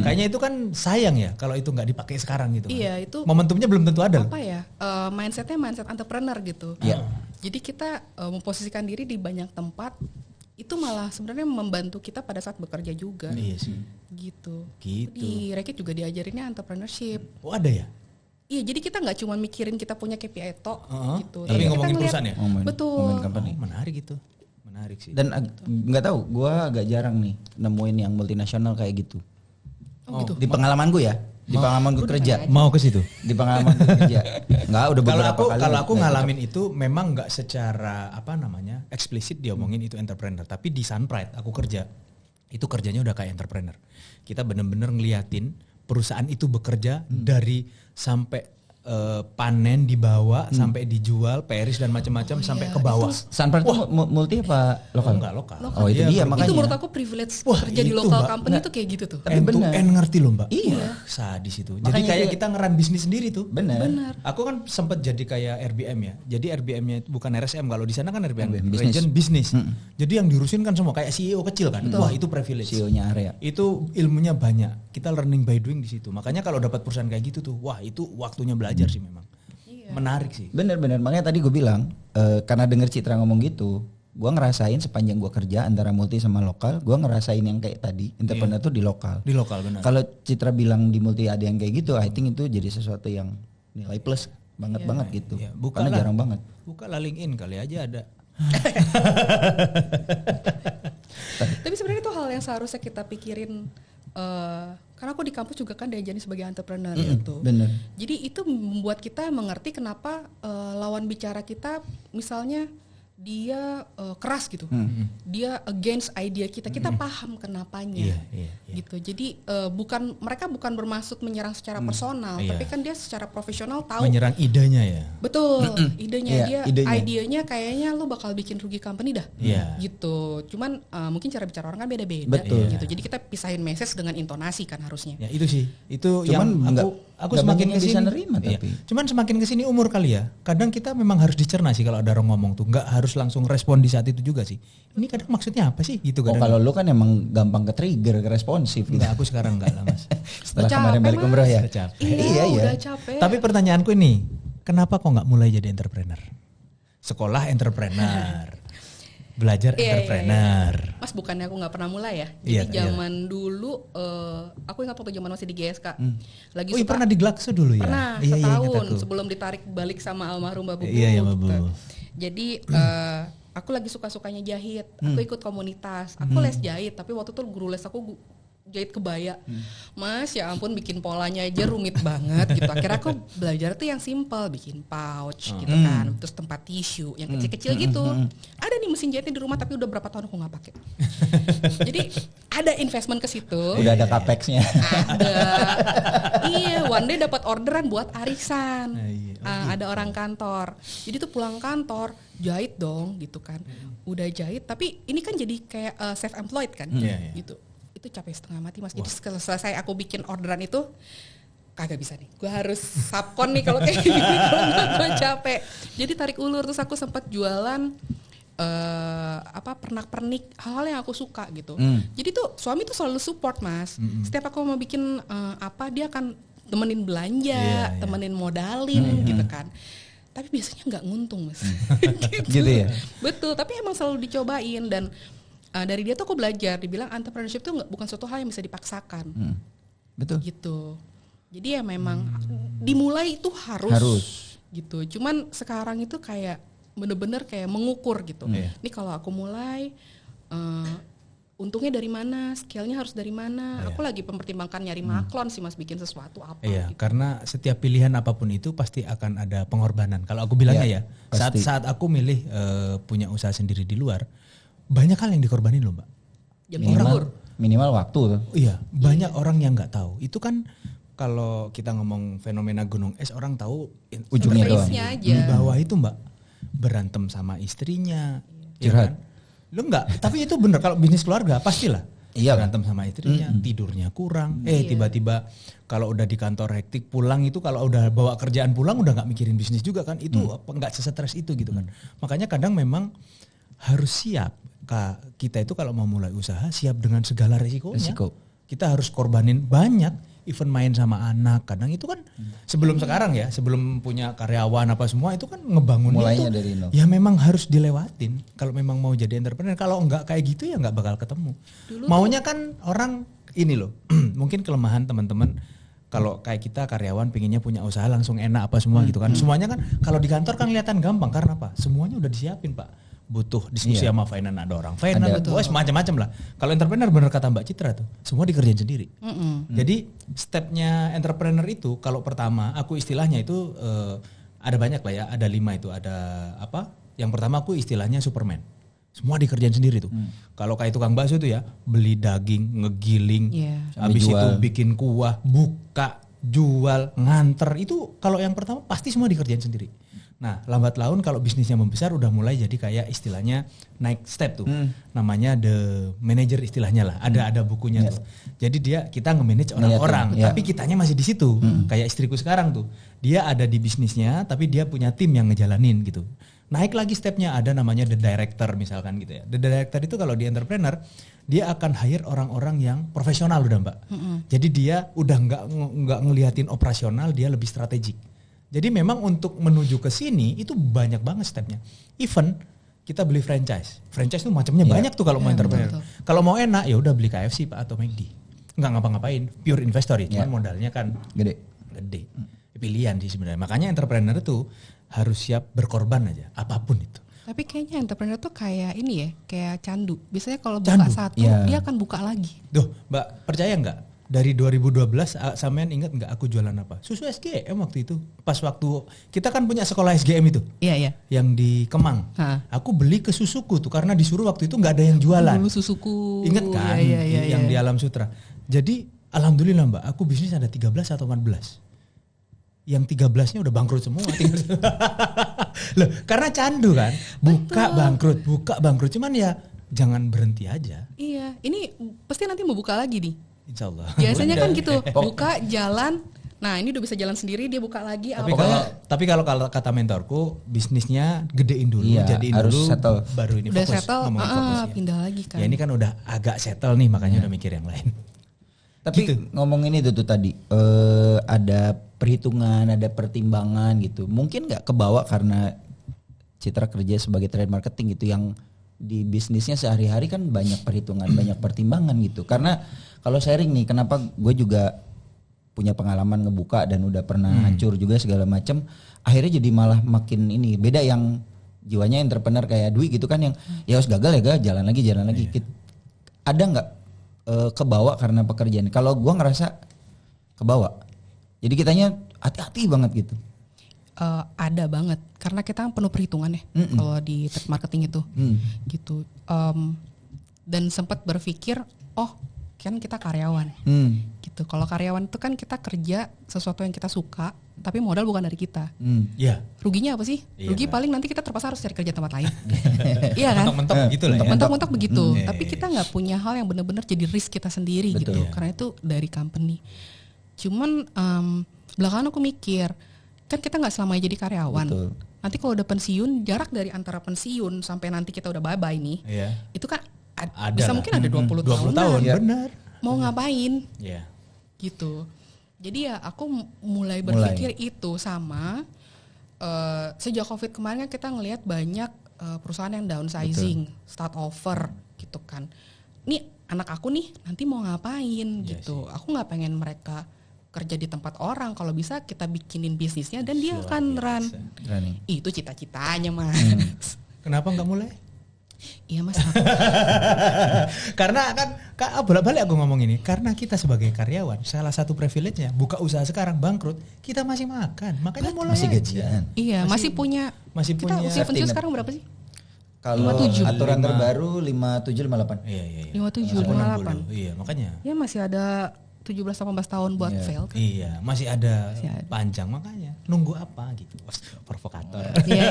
Kayaknya itu kan sayang ya kalau itu nggak dipakai sekarang gitu. Iya, itu momentumnya belum tentu ada. Apa ya? Mindsetnya mindset entrepreneur gitu. Iya. Jadi kita memposisikan diri di banyak tempat itu malah sebenarnya membantu kita pada saat bekerja juga. Iya sih. Gitu. Gitu. Di Reckitt juga diajarinnya entrepreneurship. Oh ada ya? Iya, jadi kita nggak cuma mikirin kita punya KPI tok gitu. Tapi kita ngomongin ngeliat- perusahaan ya? Betul. Ngomongin company. Menarik itu. Menarik sih. Dan nggak tahu, gue agak jarang nih nemuin yang multinasional kayak gitu. Oh, gitu. Di pengalamanku ya, di pengalamanku kerja, Mau ke situ? di pengalamanku kerja. Nggak, udah beberapa kali. Kalau aku ngalamin itu memang nggak secara eksplisit diomongin itu entrepreneur, tapi di Sunpride aku kerja itu kerjanya udah kayak entrepreneur. Kita bener-bener ngeliatin perusahaan itu bekerja dari sampai panen dibawa sampai dijual, peris dan macam-macam sampai ke bawah. Sunpride itu multi apa lokal? Enggak lokal. Oh itu dia makanya. Itu menurut aku privilege Wah, kerja di itu, local Mbak. company tuh kayak gitu tuh. Tapi End to benar. end ngerti loh Mbak. Iya. Sadis itu. Jadi Makanya kayak itu- kita ngeran bisnis sendiri tuh. Benar. Aku kan sempat jadi kayak RBM ya. Jadi RBM-nya itu bukan RSM, kalau di sana kan RBM, Bisnis. Region Business. Jadi yang diurusin kan semua kayak CEO kecil kan. Wah, itu privilege. CEO-nya area. Itu ilmunya banyak. Kita learning by doing di situ. Makanya kalau dapat perusahaan kayak gitu tuh, wah itu waktunya belajar sih memang. Menarik sih. Bener-bener, makanya tadi gue bilang karena denger Citra ngomong gitu, gue ngerasain sepanjang gue kerja antara multi sama lokal, gue ngerasain yang kayak tadi entrepreneur tuh di lokal. Di lokal benar. Kalau Citra bilang di multi ada yang kayak gitu, I think itu jadi sesuatu yang nilai plus banget gitu. Iya, Karena jarang banget. Buka lah LinkedIn kali aja ada. Tapi sebenarnya itu hal yang seharusnya kita pikirin. Karena aku di kampus juga kan diajarin sebagai entrepreneur gitu. Bener. Jadi itu membuat kita mengerti kenapa lawan bicara kita misalnya dia keras gitu, dia against idea kita, kita paham kenapanya, Iya. gitu. Jadi mereka bukan bermaksud menyerang secara personal, tapi kan dia secara profesional tahu. Menyerang idenya ya. Betul, idenya Iya, dia, idenya. idenya kayaknya lu bakal bikin rugi company dah, Iya. gitu. Cuman mungkin cara bicara orang kan beda-beda, Betul. gitu. Jadi kita pisahin message dengan intonasi kan harusnya. Ya itu sih. Itu Cuman yang aku nggak semakin banyak yang kesini bisa nerima iya. tapi. Cuman semakin kesini umur kali ya. Kadang kita memang harus dicerna sih kalau ada orang ngomong tuh. Nggak harus langsung respon di saat itu juga sih. Ini kadang maksudnya apa sih gitu Oh kadang. kalau lu kan emang gampang ke trigger, ke responsif gitu. Enggak, aku sekarang enggak lah Mas. Setelah Udah kemarin capek, balik Mas. umroh ya. Udah capek. Iya, Iya. udah capek. Tapi pertanyaanku ini, kenapa kok nggak mulai jadi entrepreneur? Sekolah entrepreneur. Belajar entrepreneur. Mas bukannya aku nggak pernah mulai ya. Iya, Jadi zaman dulu, aku ingat waktu zaman masih di GSK, lagi Oh, iya, suka pernah di Glaxo dulu ya? pernah Iya, ingat setahun aku. sebelum ditarik balik sama almarhum Mbak Bubu. Iya, Mbak gitu. Bubu. Jadi aku lagi suka-sukanya jahit. Aku ikut komunitas. Aku les jahit. Tapi waktu itu guru les aku jahit kebaya. Mas, ya ampun bikin polanya aja rumit banget gitu. Akhirnya aku belajar tuh yang simple, bikin pouch gitu kan. Terus tempat tisu yang kecil-kecil gitu. Ada nih mesin jahitnya di rumah tapi udah berapa tahun aku nggak pakai. Jadi ada investment ke situ. Udah ada capex-nya. Ada. Iya, one day dapat orderan buat arisan. Ada orang kantor. Jadi tuh pulang kantor jahit dong gitu kan. Udah jahit tapi ini kan jadi kayak self employed kan. Gitu. Itu capek setengah mati Mas. Jadi selesai aku bikin orderan itu kagak bisa nih. Gue harus subkon nih kalau kayak gini, kalau enggak gue capek. Jadi tarik ulur, terus aku sempat jualan pernak-pernik, hal-hal yang aku suka gitu. Jadi tuh suami tuh selalu support Mas. Setiap aku mau bikin dia akan temenin belanja, temenin modalin gitu kan. Tapi biasanya nggak nguntung Mas. Gitu ya? Betul, tapi emang selalu dicobain dan dari dia tuh aku belajar, dibilang entrepreneurship tuh bukan suatu hal yang bisa dipaksakan. Betul. Gitu. Jadi ya memang dimulai itu harus. Gitu. Cuman sekarang itu kayak bener-bener kayak mengukur gitu. Ini kalau aku mulai untungnya dari mana, scale-nya harus dari mana. Aku lagi mempertimbangkan nyari maklon sih Mas, bikin sesuatu apa. Iya, gitu. karena setiap pilihan apapun itu pasti akan ada pengorbanan. Kalau aku bilangnya saat aku milih punya usaha sendiri di luar, banyak hal yang dikorbanin loh Mbak. Minimal waktu. Iya, banyak orang yang nggak tahu. Itu kan kalau kita ngomong fenomena gunung es, orang tahu ujungnya doang. Aja. Di bawah itu Mbak, berantem sama istrinya. Curhat. Ya kan? Lo enggak, tapi itu bener kalau bisnis keluarga pastilah. Iya, berantem sama istrinya, tidurnya kurang. Tiba-tiba kalau udah di kantor hektik pulang itu, kalau udah bawa kerjaan pulang udah nggak mikirin bisnis juga kan. Itu nggak sesetres itu gitu kan. Makanya kadang memang harus siap. Kita itu kalau mau mulai usaha siap dengan segala resikonya. Kita harus korbanin banyak, even main sama anak. Kadang itu kan sebelum sekarang ya, sebelum punya karyawan apa semua itu kan ngebangun mulainya itu. Dari nol. Ya memang harus dilewatin. Kalau memang mau jadi entrepreneur, kalau enggak kayak gitu ya enggak bakal ketemu. Maunya kan orang ini loh, mungkin kelemahan teman-teman. Kalau kayak kita karyawan pinginnya punya usaha langsung enak apa semua gitu kan. Semuanya kan kalau di kantor kan kelihatan gampang karena apa? Semuanya udah disiapin Pak. Butuh diskusi sama finance, ada orang finance, macam-macam lah. Kalau entrepreneur bener kata Mbak Citra tuh, semua dikerjain sendiri. Jadi stepnya entrepreneur itu kalau pertama aku istilahnya itu ada banyak lah ya, ada 5 itu. Ada apa? Yang pertama aku istilahnya Superman. Semua dikerjain sendiri tuh. Kalau kayak tukang bakso tuh ya, beli daging, ngegiling, habis itu bikin kuah, buka, jual, nganter. Itu kalau yang pertama pasti semua dikerjain sendiri. Nah, lambat laun kalau bisnisnya membesar udah mulai jadi kayak istilahnya naik step tuh. Namanya the manager istilahnya lah. Ada bukunya tuh. Jadi kita nge-manage orang-orang, tapi kitanya masih di situ. Kayak istriku sekarang tuh. Dia ada di bisnisnya tapi dia punya tim yang ngejalanin gitu. Naik lagi stepnya, ada namanya the director misalkan gitu ya. The director itu kalau di entrepreneur dia akan hire orang-orang yang profesional udah Mbak. Jadi dia udah nggak ngeliatin operasional, dia lebih strategik. Jadi memang untuk menuju ke sini itu banyak banget stepnya. Even kita beli franchise. Franchise itu macamnya banyak tuh kalau mau entrepreneur. Kalau mau enak ya udah beli KFC Pak atau McD. Nggak ngapa-ngapain, pure investor ya. Cuman modalnya kan gede. Pilihan sih sebenarnya. Makanya entrepreneur itu harus siap berkorban aja, apapun itu. Tapi kayaknya entrepreneur tuh kayak ini ya, kayak candu. Biasanya kalau buka satu, dia akan buka lagi. Duh, Mbak percaya nggak? Dari 2012, sampean ingat nggak aku jualan apa? Susu SGM waktu itu. Pas waktu kita kan punya sekolah SGM itu. Iya. Yang di Kemang. Aku beli ke susuku tuh karena disuruh waktu itu nggak ada yang jualan. Dulu susuku. Ingat kan? Yang di Alam Sutra. Jadi alhamdulillah Mbak, aku bisnis ada 13 atau 14. Yang 13-nya udah bangkrut semua. Loh, karena candu kan. Buka bangkrut. Cuman ya jangan berhenti aja. Iya, ini pasti nanti mau buka lagi nih. Insya Allah. Biasanya kan gitu, buka jalan. Nah ini udah bisa jalan sendiri, dia buka lagi. Tapi kalau kata mentorku, bisnisnya gedein dulu, jadiin harus dulu, settle. baru ini udah fokus. Settle, pindah lagi kan. Ya ini kan udah agak settle nih, makanya udah mikir yang lain. Tapi gitu. Ngomongin itu tuh tadi, ada perhitungan, ada pertimbangan gitu. Mungkin nggak kebawa karena Citra kerja sebagai trade marketing gitu, yang di bisnisnya sehari-hari kan banyak perhitungan, banyak pertimbangan gitu. Karena kalau sharing nih, kenapa gue juga punya pengalaman ngebuka dan udah pernah hancur juga segala macam, akhirnya jadi malah makin ini beda. Yang jiwanya entrepreneur kayak Dwi gitu kan, yang ya harus gagal ya jalan lagi. Ada nggak kebawa karena pekerjaan. Kalau gua ngerasa kebawa. Jadi kitanya hati-hati banget gitu. Ada banget karena kita penuh perhitungan ya kalau di trade marketing itu gitu. Dan sempat berpikir kan kita karyawan gitu. Kalau karyawan itu kan kita kerja sesuatu yang kita suka tapi modal bukan dari kita. Ruginya apa sih? Rugi paling nanti kita terpaksa harus cari kerja tempat lain. Iya kan? Mentok-mentok begitu lah ya. Mentok-mentok begitu. Tapi kita nggak punya hal yang benar-benar jadi risk kita sendiri. Betul. Gitu. Karena itu dari company. Cuman belakangan aku mikir kan kita nggak selamanya jadi karyawan. Betul. Nanti kalau udah pensiun, jarak dari antara pensiun sampai nanti kita udah bye-bye nih, itu kan bisa mungkin ada 20 tahun. Benar. Mau ngapain? Gitu. Jadi ya aku mulai berpikir itu sama sejak COVID kemarin kita ngelihat banyak perusahaan yang downsizing, start over gitu kan. Nih anak aku nih nanti mau ngapain gitu. Aku nggak pengen mereka kerja di tempat orang, kalau bisa kita bikinin bisnisnya dan dia akan run. Itu cita-citanya Mas. Kenapa nggak mulai? Iya Mas. Karena kan bolak-balik aku ngomong ini, karena kita sebagai karyawan salah satu privilege-nya buka usaha sekarang bangkrut, kita masih makan, makanya mulai masih gajian. Iya, masih punya. Kita usia pensiun sekarang berapa sih? Kalau aturan terbaru 57-58. Iya. 57-58. Iya, makanya. Ya masih ada 17-18 tahun buat fail kan? Iya, masih ada panjang, makanya nunggu apa gitu. Provokator. Iya.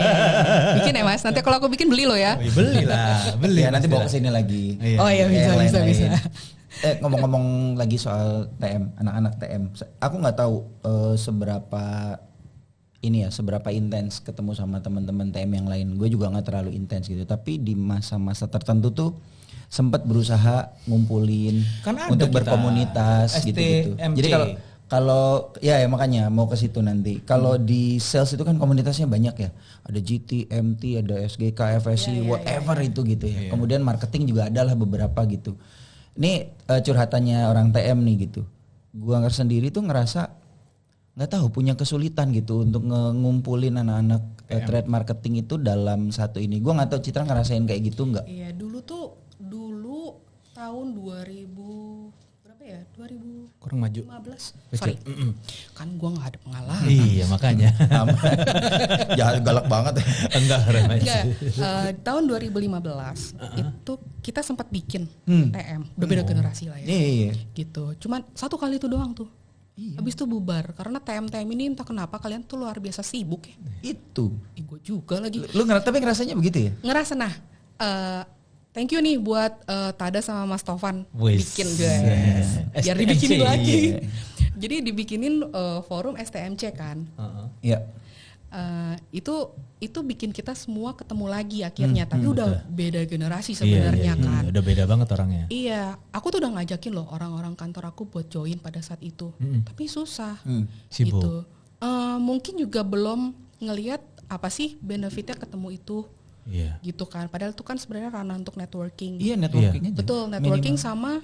Bikin ya Mas, nanti kalau aku bikin beli lo ya. Beli. Ya nanti bawa kesini lagi. Oh iya bisa. Ngomong-ngomong lagi soal TM, anak-anak TM. Aku nggak tahu seberapa intens ketemu sama teman-teman TM yang lain. Gue juga nggak terlalu intens gitu. Tapi di masa-masa tertentu tuh sempat berusaha ngumpulin untuk berkomunitas gitu. Jadi kalau ya makanya mau ke situ nanti. Kalau di sales itu kan komunitasnya banyak ya. Ada GT, MT, ada SGK, FSC, whatever itu gitu ya. Kemudian marketing juga adalah beberapa gitu. Ini curhatannya orang TM nih gitu. Gua sendiri tuh ngerasa nggak tahu punya kesulitan gitu untuk ngumpulin anak-anak trade marketing itu dalam satu ini. Gua nggak tahu Citra ngerasain kayak gitu nggak? Iya dulu tahun 2000 berapa ya? 2000 kurang maju. 15. Sorry. Kan gua nggak ada pengalaman. Iya makanya. Jangan galak banget. Enggak. Tahun 2015 itu kita sempat bikin TM. Udah beda generasi lah ya. Iya. Gitu. Cuman satu kali itu doang tuh. Habis itu bubar karena TM ini entah kenapa kalian tuh luar biasa sibuk ya. Itu. Gue juga lagi. Tapi ngerasanya begitu ya? Ngerasa thank you nih buat Tada sama Mas Tovan bikin biar dibikinin lagi. Jadi dibikinin forum STMC kan. Iya. Itu bikin kita semua ketemu lagi akhirnya, tapi udah beda generasi sebenarnya kan. Udah beda banget orangnya. Iya, aku tuh udah ngajakin loh orang-orang kantor aku buat join pada saat itu, tapi susah. Sibuk. Gitu. Mungkin juga belum ngelihat apa sih benefitnya ketemu itu. Iya. Gitu kan, padahal itu kan sebenarnya ranah untuk networking. Iya, networking aja. Betul, networking sama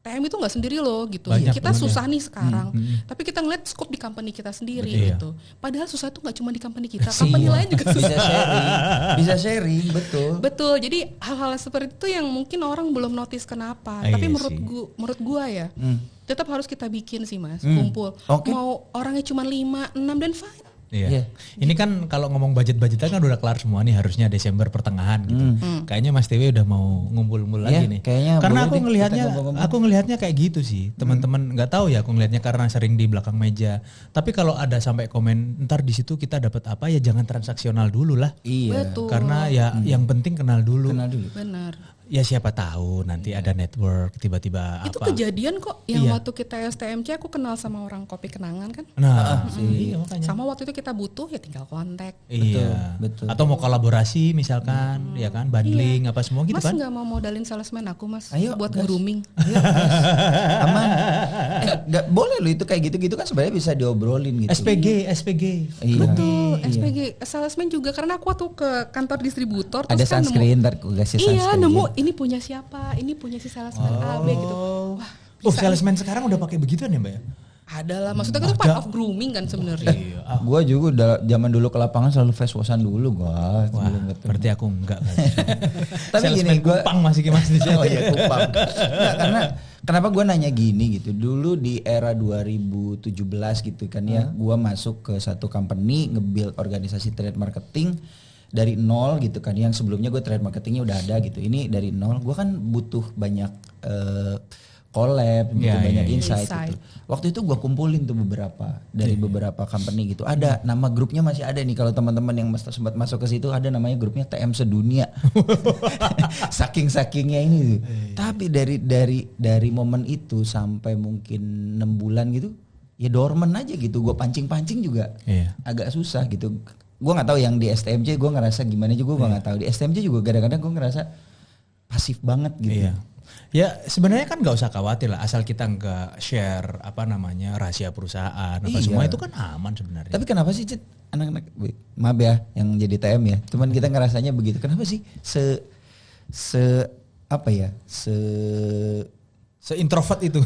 TM itu nggak sendiri loh gitu. Banyak Kita susah nih sekarang, tapi kita ngeliat scope di company kita sendiri gitu. Padahal susah itu nggak cuma di company kita, company lain juga susah. Bisa sharing, betul. Betul. Jadi hal-hal seperti itu yang mungkin orang belum notice kenapa. Tapi menurut gua ya, tetap harus kita bikin sih Mas, kumpul. Mau orangnya cuma 5, 6 dan fine. Iya. Ini kan kalau ngomong budget-budgetan kan udah kelar semua nih, harusnya Desember pertengahan gitu. Kayaknya Mas Tewe udah mau ngumpul-ngumpul lagi nih. Karena aku ngelihatnya kayak gitu sih. Teman-teman nggak tahu ya, aku ngelihatnya karena sering di belakang meja. Tapi kalau ada sampai komen ntar di situ kita dapat apa ya, jangan transaksional dulu lah. Iya. Betul. Karena ya yang penting kenal dulu. Benar. Ya siapa tahu nanti ada network tiba-tiba itu apa. Itu kejadian kok yang waktu kita STMC aku kenal sama orang Kopi Kenangan kan. Nah, iya makanya. Sama waktu itu kita butuh ya tinggal kontak. Iya. Betul. Atau mau kolaborasi misalkan, ya kan, bundling apa semua gitu Mas kan. Mas nggak mau modalin salesman aku Mas. Ayo, buat grooming. Aman. Nggak boleh loh itu kayak gitu-gitu kan sebenarnya bisa diobrolin gitu. SPG. Iya. Betul, SPG. Salesman juga karena aku waktu ke kantor distributor ada sunscreen ntar aku kasih sunscreen. Iya, nemu ini punya siapa? Ini punya si salesman AB gitu. Wah, salesman sekarang udah pakai begituan ya, Mbak ya? Ada lah, maksudnya itu part of grooming kan sebenarnya. Gua juga udah zaman dulu ke lapangan selalu face washan dulu gua. Wah, berarti aku enggak. Tapi gini, gua kupang masih Mas di sini. Oh iya, kupang. Nah, karena Kenapa gue nanya gini gitu? Dulu di era 2017 gitu kan ya, gue masuk ke satu company nge-build organisasi trade marketing dari nol gitu kan. Yang sebelumnya gue trade marketingnya udah ada gitu. Ini dari nol. Gue kan butuh banyak collab, butuh banyak insight gitu. Waktu itu gue kumpulin tuh beberapa dari beberapa company gitu. Ada nama grupnya masih ada nih, kalau teman-teman yang sempat masuk ke situ ada namanya grupnya TM Sedunia. Saking-sakingnya ini tuh. Tapi dari momen itu sampai mungkin 6 bulan gitu ya dorman aja gitu. Gue pancing-pancing juga agak susah gitu. Gue nggak tahu yang di STMJ gue ngerasa gimana juga, gue nggak tahu. Di STMJ juga kadang-kadang gue ngerasa pasif banget gitu. Ya sebenarnya kan nggak usah khawatir lah, asal kita nggak share rahasia perusahaan apa semua itu kan aman sebenarnya. Tapi kenapa sih Cid, anak-anak maaf ya yang jadi TM ya, cuman kita ngerasanya begitu. Kenapa sih se introvert itu?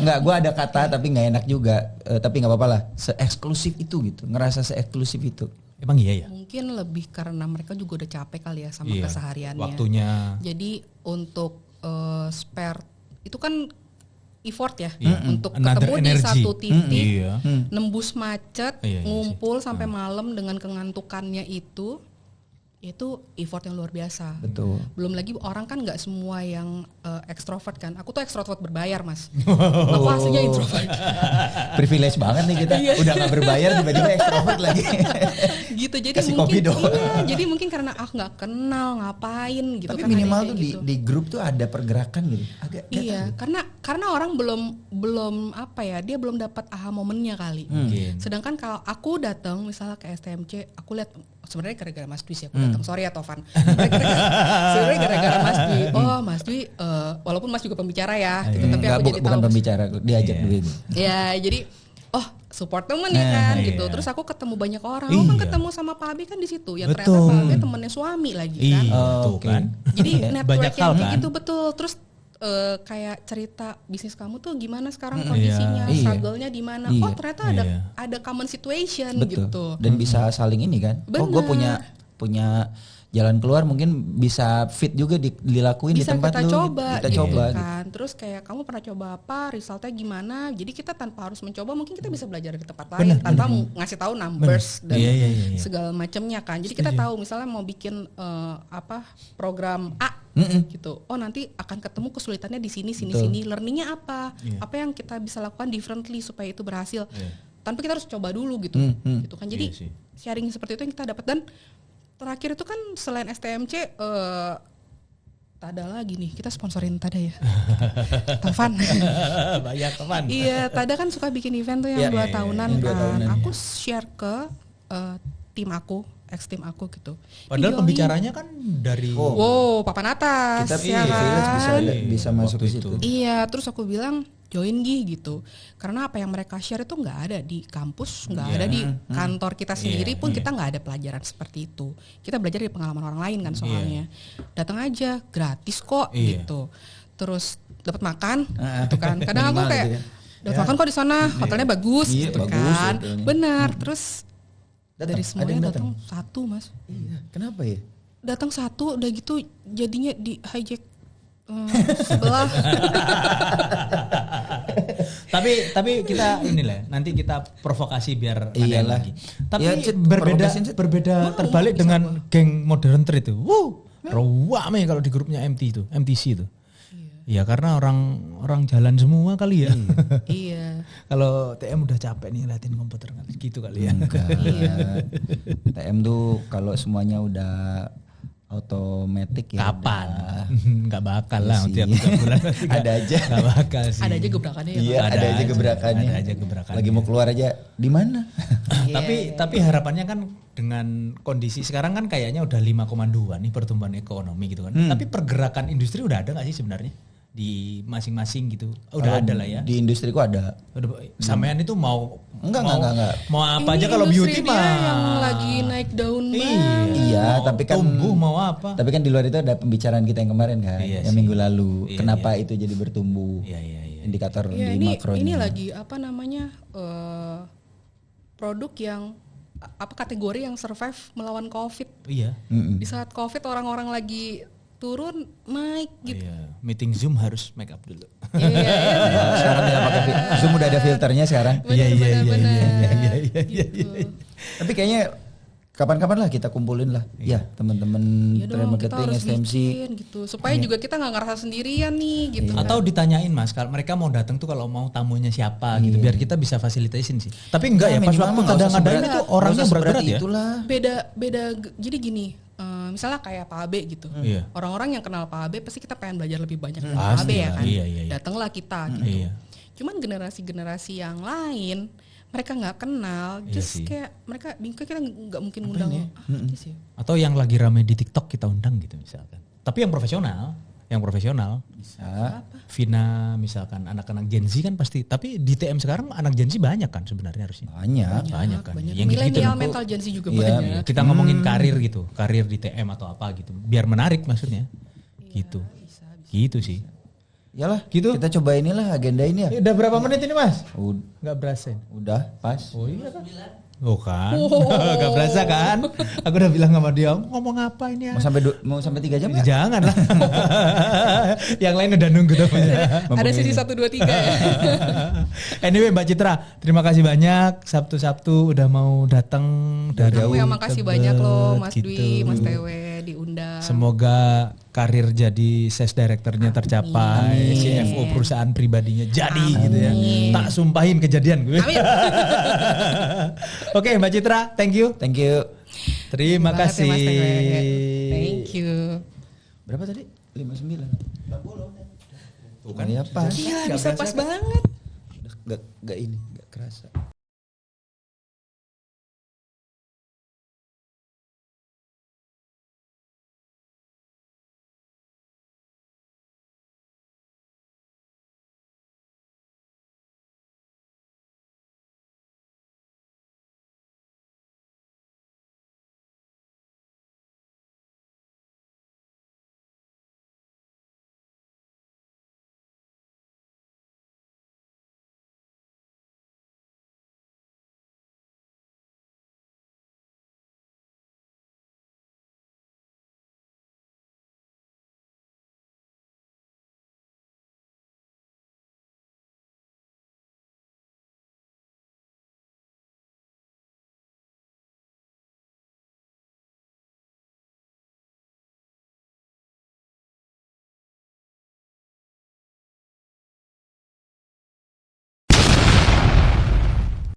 Nggak, gue ada kata tapi nggak enak juga, tapi nggak apa-apa lah. Se eksklusif itu gitu, ngerasa se eksklusif itu. Emang iya ya? Mungkin lebih karena mereka juga udah capek kali ya sama kesehariannya. Waktunya. Jadi untuk spare itu kan effort ya untuk Another ketemu energy. di satu titik, nembus macet, ngumpul sampai malam dengan kengantukannya itu effort yang luar biasa. Betul. Belum lagi orang kan nggak semua yang ekstrovert kan. Aku tuh ekstrovert berbayar mas. Aku aslinya introvert. Privilege banget nih kita. Udah nggak berbayar tiba-tiba ekstrovert lagi. Gitu jadi kasih mungkin kopi dong. jadi mungkin karena aku nggak kenal ngapain gitu. Tapi kan minimal ada tuh kayak gitu. di grup tuh ada pergerakan gitu. Agak Iya, karena orang belum apa ya, dia belum dapat aha momennya kali. Sedangkan kalau aku datang misalnya ke STMC, aku lihat sebenarnya gara-gara Mas Dwi sih aku datang. Sorry ya Tovan. Sebenarnya gara-gara Mas Dwi. Oh Mas Dwi, walaupun Mas juga pembicara ya, gitu, tapi aku jadi bukan tahu. pembicara, diajak dulu. Ya, jadi support temen ya kan gitu. Terus aku ketemu banyak orang. Aku kan ketemu sama Pak Abi kan di situ. Ya ternyata Pak Abi temennya suami lagi kan. Kan. Jadi network hal yang kan? gitu betul. Terus kayak cerita bisnis kamu tuh gimana sekarang kondisinya, struggle-nya di mana? Oh ternyata ada common situation gitu. Dan bisa saling ini kan. Oh gue punya jalan keluar, mungkin bisa fit juga dilakuin bisa di tempat kita lu. Coba, kita gitu coba kan. Terus kayak kamu pernah coba apa, resultnya gimana? Jadi kita tanpa harus mencoba mungkin kita bisa belajar dari tempat lain tanpa ngasih tahu numbers dan segala macamnya kan. Jadi kita tahu misalnya mau bikin program A gitu. Oh nanti akan ketemu kesulitannya di sini. Learningnya apa? Apa yang kita bisa lakukan differently supaya itu berhasil? Tanpa kita harus coba dulu gitu. Gitu kan. Jadi sharing seperti itu yang kita dapat. Dan terakhir itu kan selain STMC Tada lagi nih, kita sponsorin Tada ya. Tovan. Banyak Tovan. Iya, Tada kan suka bikin event tuh yang 2 tahunan kan. Aku share ke tim aku, ex-tim aku gitu. Padahal pembicaranya kan dari papan atas. Kita ya kan? bisa masuk ke situ. Iya, terus aku bilang join gitu. Karena apa yang mereka share itu nggak ada di kampus, nggak ada di kantor kita sendiri pun kita nggak ada pelajaran seperti itu. Kita belajar dari pengalaman orang lain kan soalnya. Datang aja, gratis kok gitu. Terus dapat makan, gitu kan. Kadang aku kayak dapat makan kok di sana, hotelnya bagus, gitu kan. Benar. Terus dari semuanya datang 1 mas. Iya. Kenapa ya? Datang 1 udah gitu jadinya di hijack sebelah. tapi kita inilah nanti kita provokasi biar ada lagi. Tapi ya, berbeda terbalik dengan geng modern trade itu. Rame kalau di grupnya MTC itu. Ya karena orang jalan semua kali ya. Iya. Kalau TM udah capek nih ngeliatin komputer gitu kali ya. TM tuh kalau semuanya udah otomatis ya. Kapan? Nggak bakal lah tiap bulan. Ada aja. Nggak bakal sih. Ada aja gebrakannya ya. Iya, ada aja gebrakannya. Lagi mau keluar aja di mana? Tapi harapannya kan dengan kondisi sekarang kan kayaknya udah 5,2 nih pertumbuhan ekonomi gitu kan. Tapi pergerakan industri udah ada nggak sih sebenarnya di masing-masing gitu? Udah ada lah ya. Di industriku ada. Sampean itu mau enggak. Mau apa aja kalau beauty mah yang lagi naik daun Iya, tapi kan tumbuh mau apa? Tapi kan di luar itu ada pembicaraan kita yang kemarin kan, yang minggu lalu. Kenapa itu jadi bertumbuh? Indikator di makronya. Ini lagi produk yang kategori yang survive melawan COVID. Iya. Di saat COVID orang-orang lagi turun naik gitu. Iya, meeting Zoom harus make up dulu. Iya. Sekarang tidak pakai Zoom udah ada filternya sekarang. Benar-benar. Tapi kayaknya kapan-kapan lah kita kumpulin lah. Ya, teman-teman Iya trade dong, kita marketing, harus STMC. bikin gitu. Supaya juga kita nggak ngerasa sendirian nih gitu. Atau ditanyain Mas, kalau mereka mau datang tuh kalau mau tamunya siapa gitu, biar kita bisa fasilitasin sih. Tapi enggak ya, pas minimal waktu nggak usah ngadain seberat- itu orangnya nggak usah berat-berat seberat ya. Itulah. Beda jadi gini, misalnya kayak Pak Abe gitu. Iya. Orang-orang yang kenal Pak Abe pasti kita pengen belajar lebih banyak dari Pak Pasti Abe ya lah, kan. iya. Datanglah kita gitu. Iya. Cuman generasi-generasi yang lain mereka nggak kenal, Iya just sih. kayak mereka bingung, kita nggak mungkin ngundang artis ya. Atau yang lagi rame di TikTok kita undang gitu misalkan. Tapi yang profesional. Bisa. Vina misalkan anak-anak Gen Z kan pasti. Tapi di TM sekarang anak Gen Z banyak kan sebenarnya harusnya. Banyak. Kan. Banyak. Yang gitu Milenial loh. mental Gen Z juga Iya, banyak. Kita ngomongin karir gitu, karir di TM atau apa gitu. Biar menarik maksudnya. Gitu. Gitu sih. Yalah, Gitu. kita coba inilah agenda ini ya. Udah berapa menit ini Mas? Ud- Nggak berasa. Udah, pas. Oh iya kan? Oh kan? Gak berasa kan? Aku udah bilang sama dia, ngomong apa ini ya? Mau sampai 3 jam ya? Jangan lah. Yang lain udah nunggu tuh. Ada sisi 1, 2, 3 ya. Anyway Mbak Citra, terima kasih banyak. Sabtu-Sabtu udah mau datang dari Kamu yang makasih banyak loh Mas gitu. Dwi, Mas Tewe diundang. Semoga karir jadi sales directornya tercapai, Amin. CFO perusahaan pribadinya jadi gitu ya. Tak sumpahin kejadian gue. Amin. Oke Mbak Citra, thank you. Thank you. Terima Banget ya, kasih. Mas Tewe. Thank you. Berapa tadi? 59. Tuh kan? Ya pas. Iya, bisa pas banget. Udah gak ini, gak kerasa.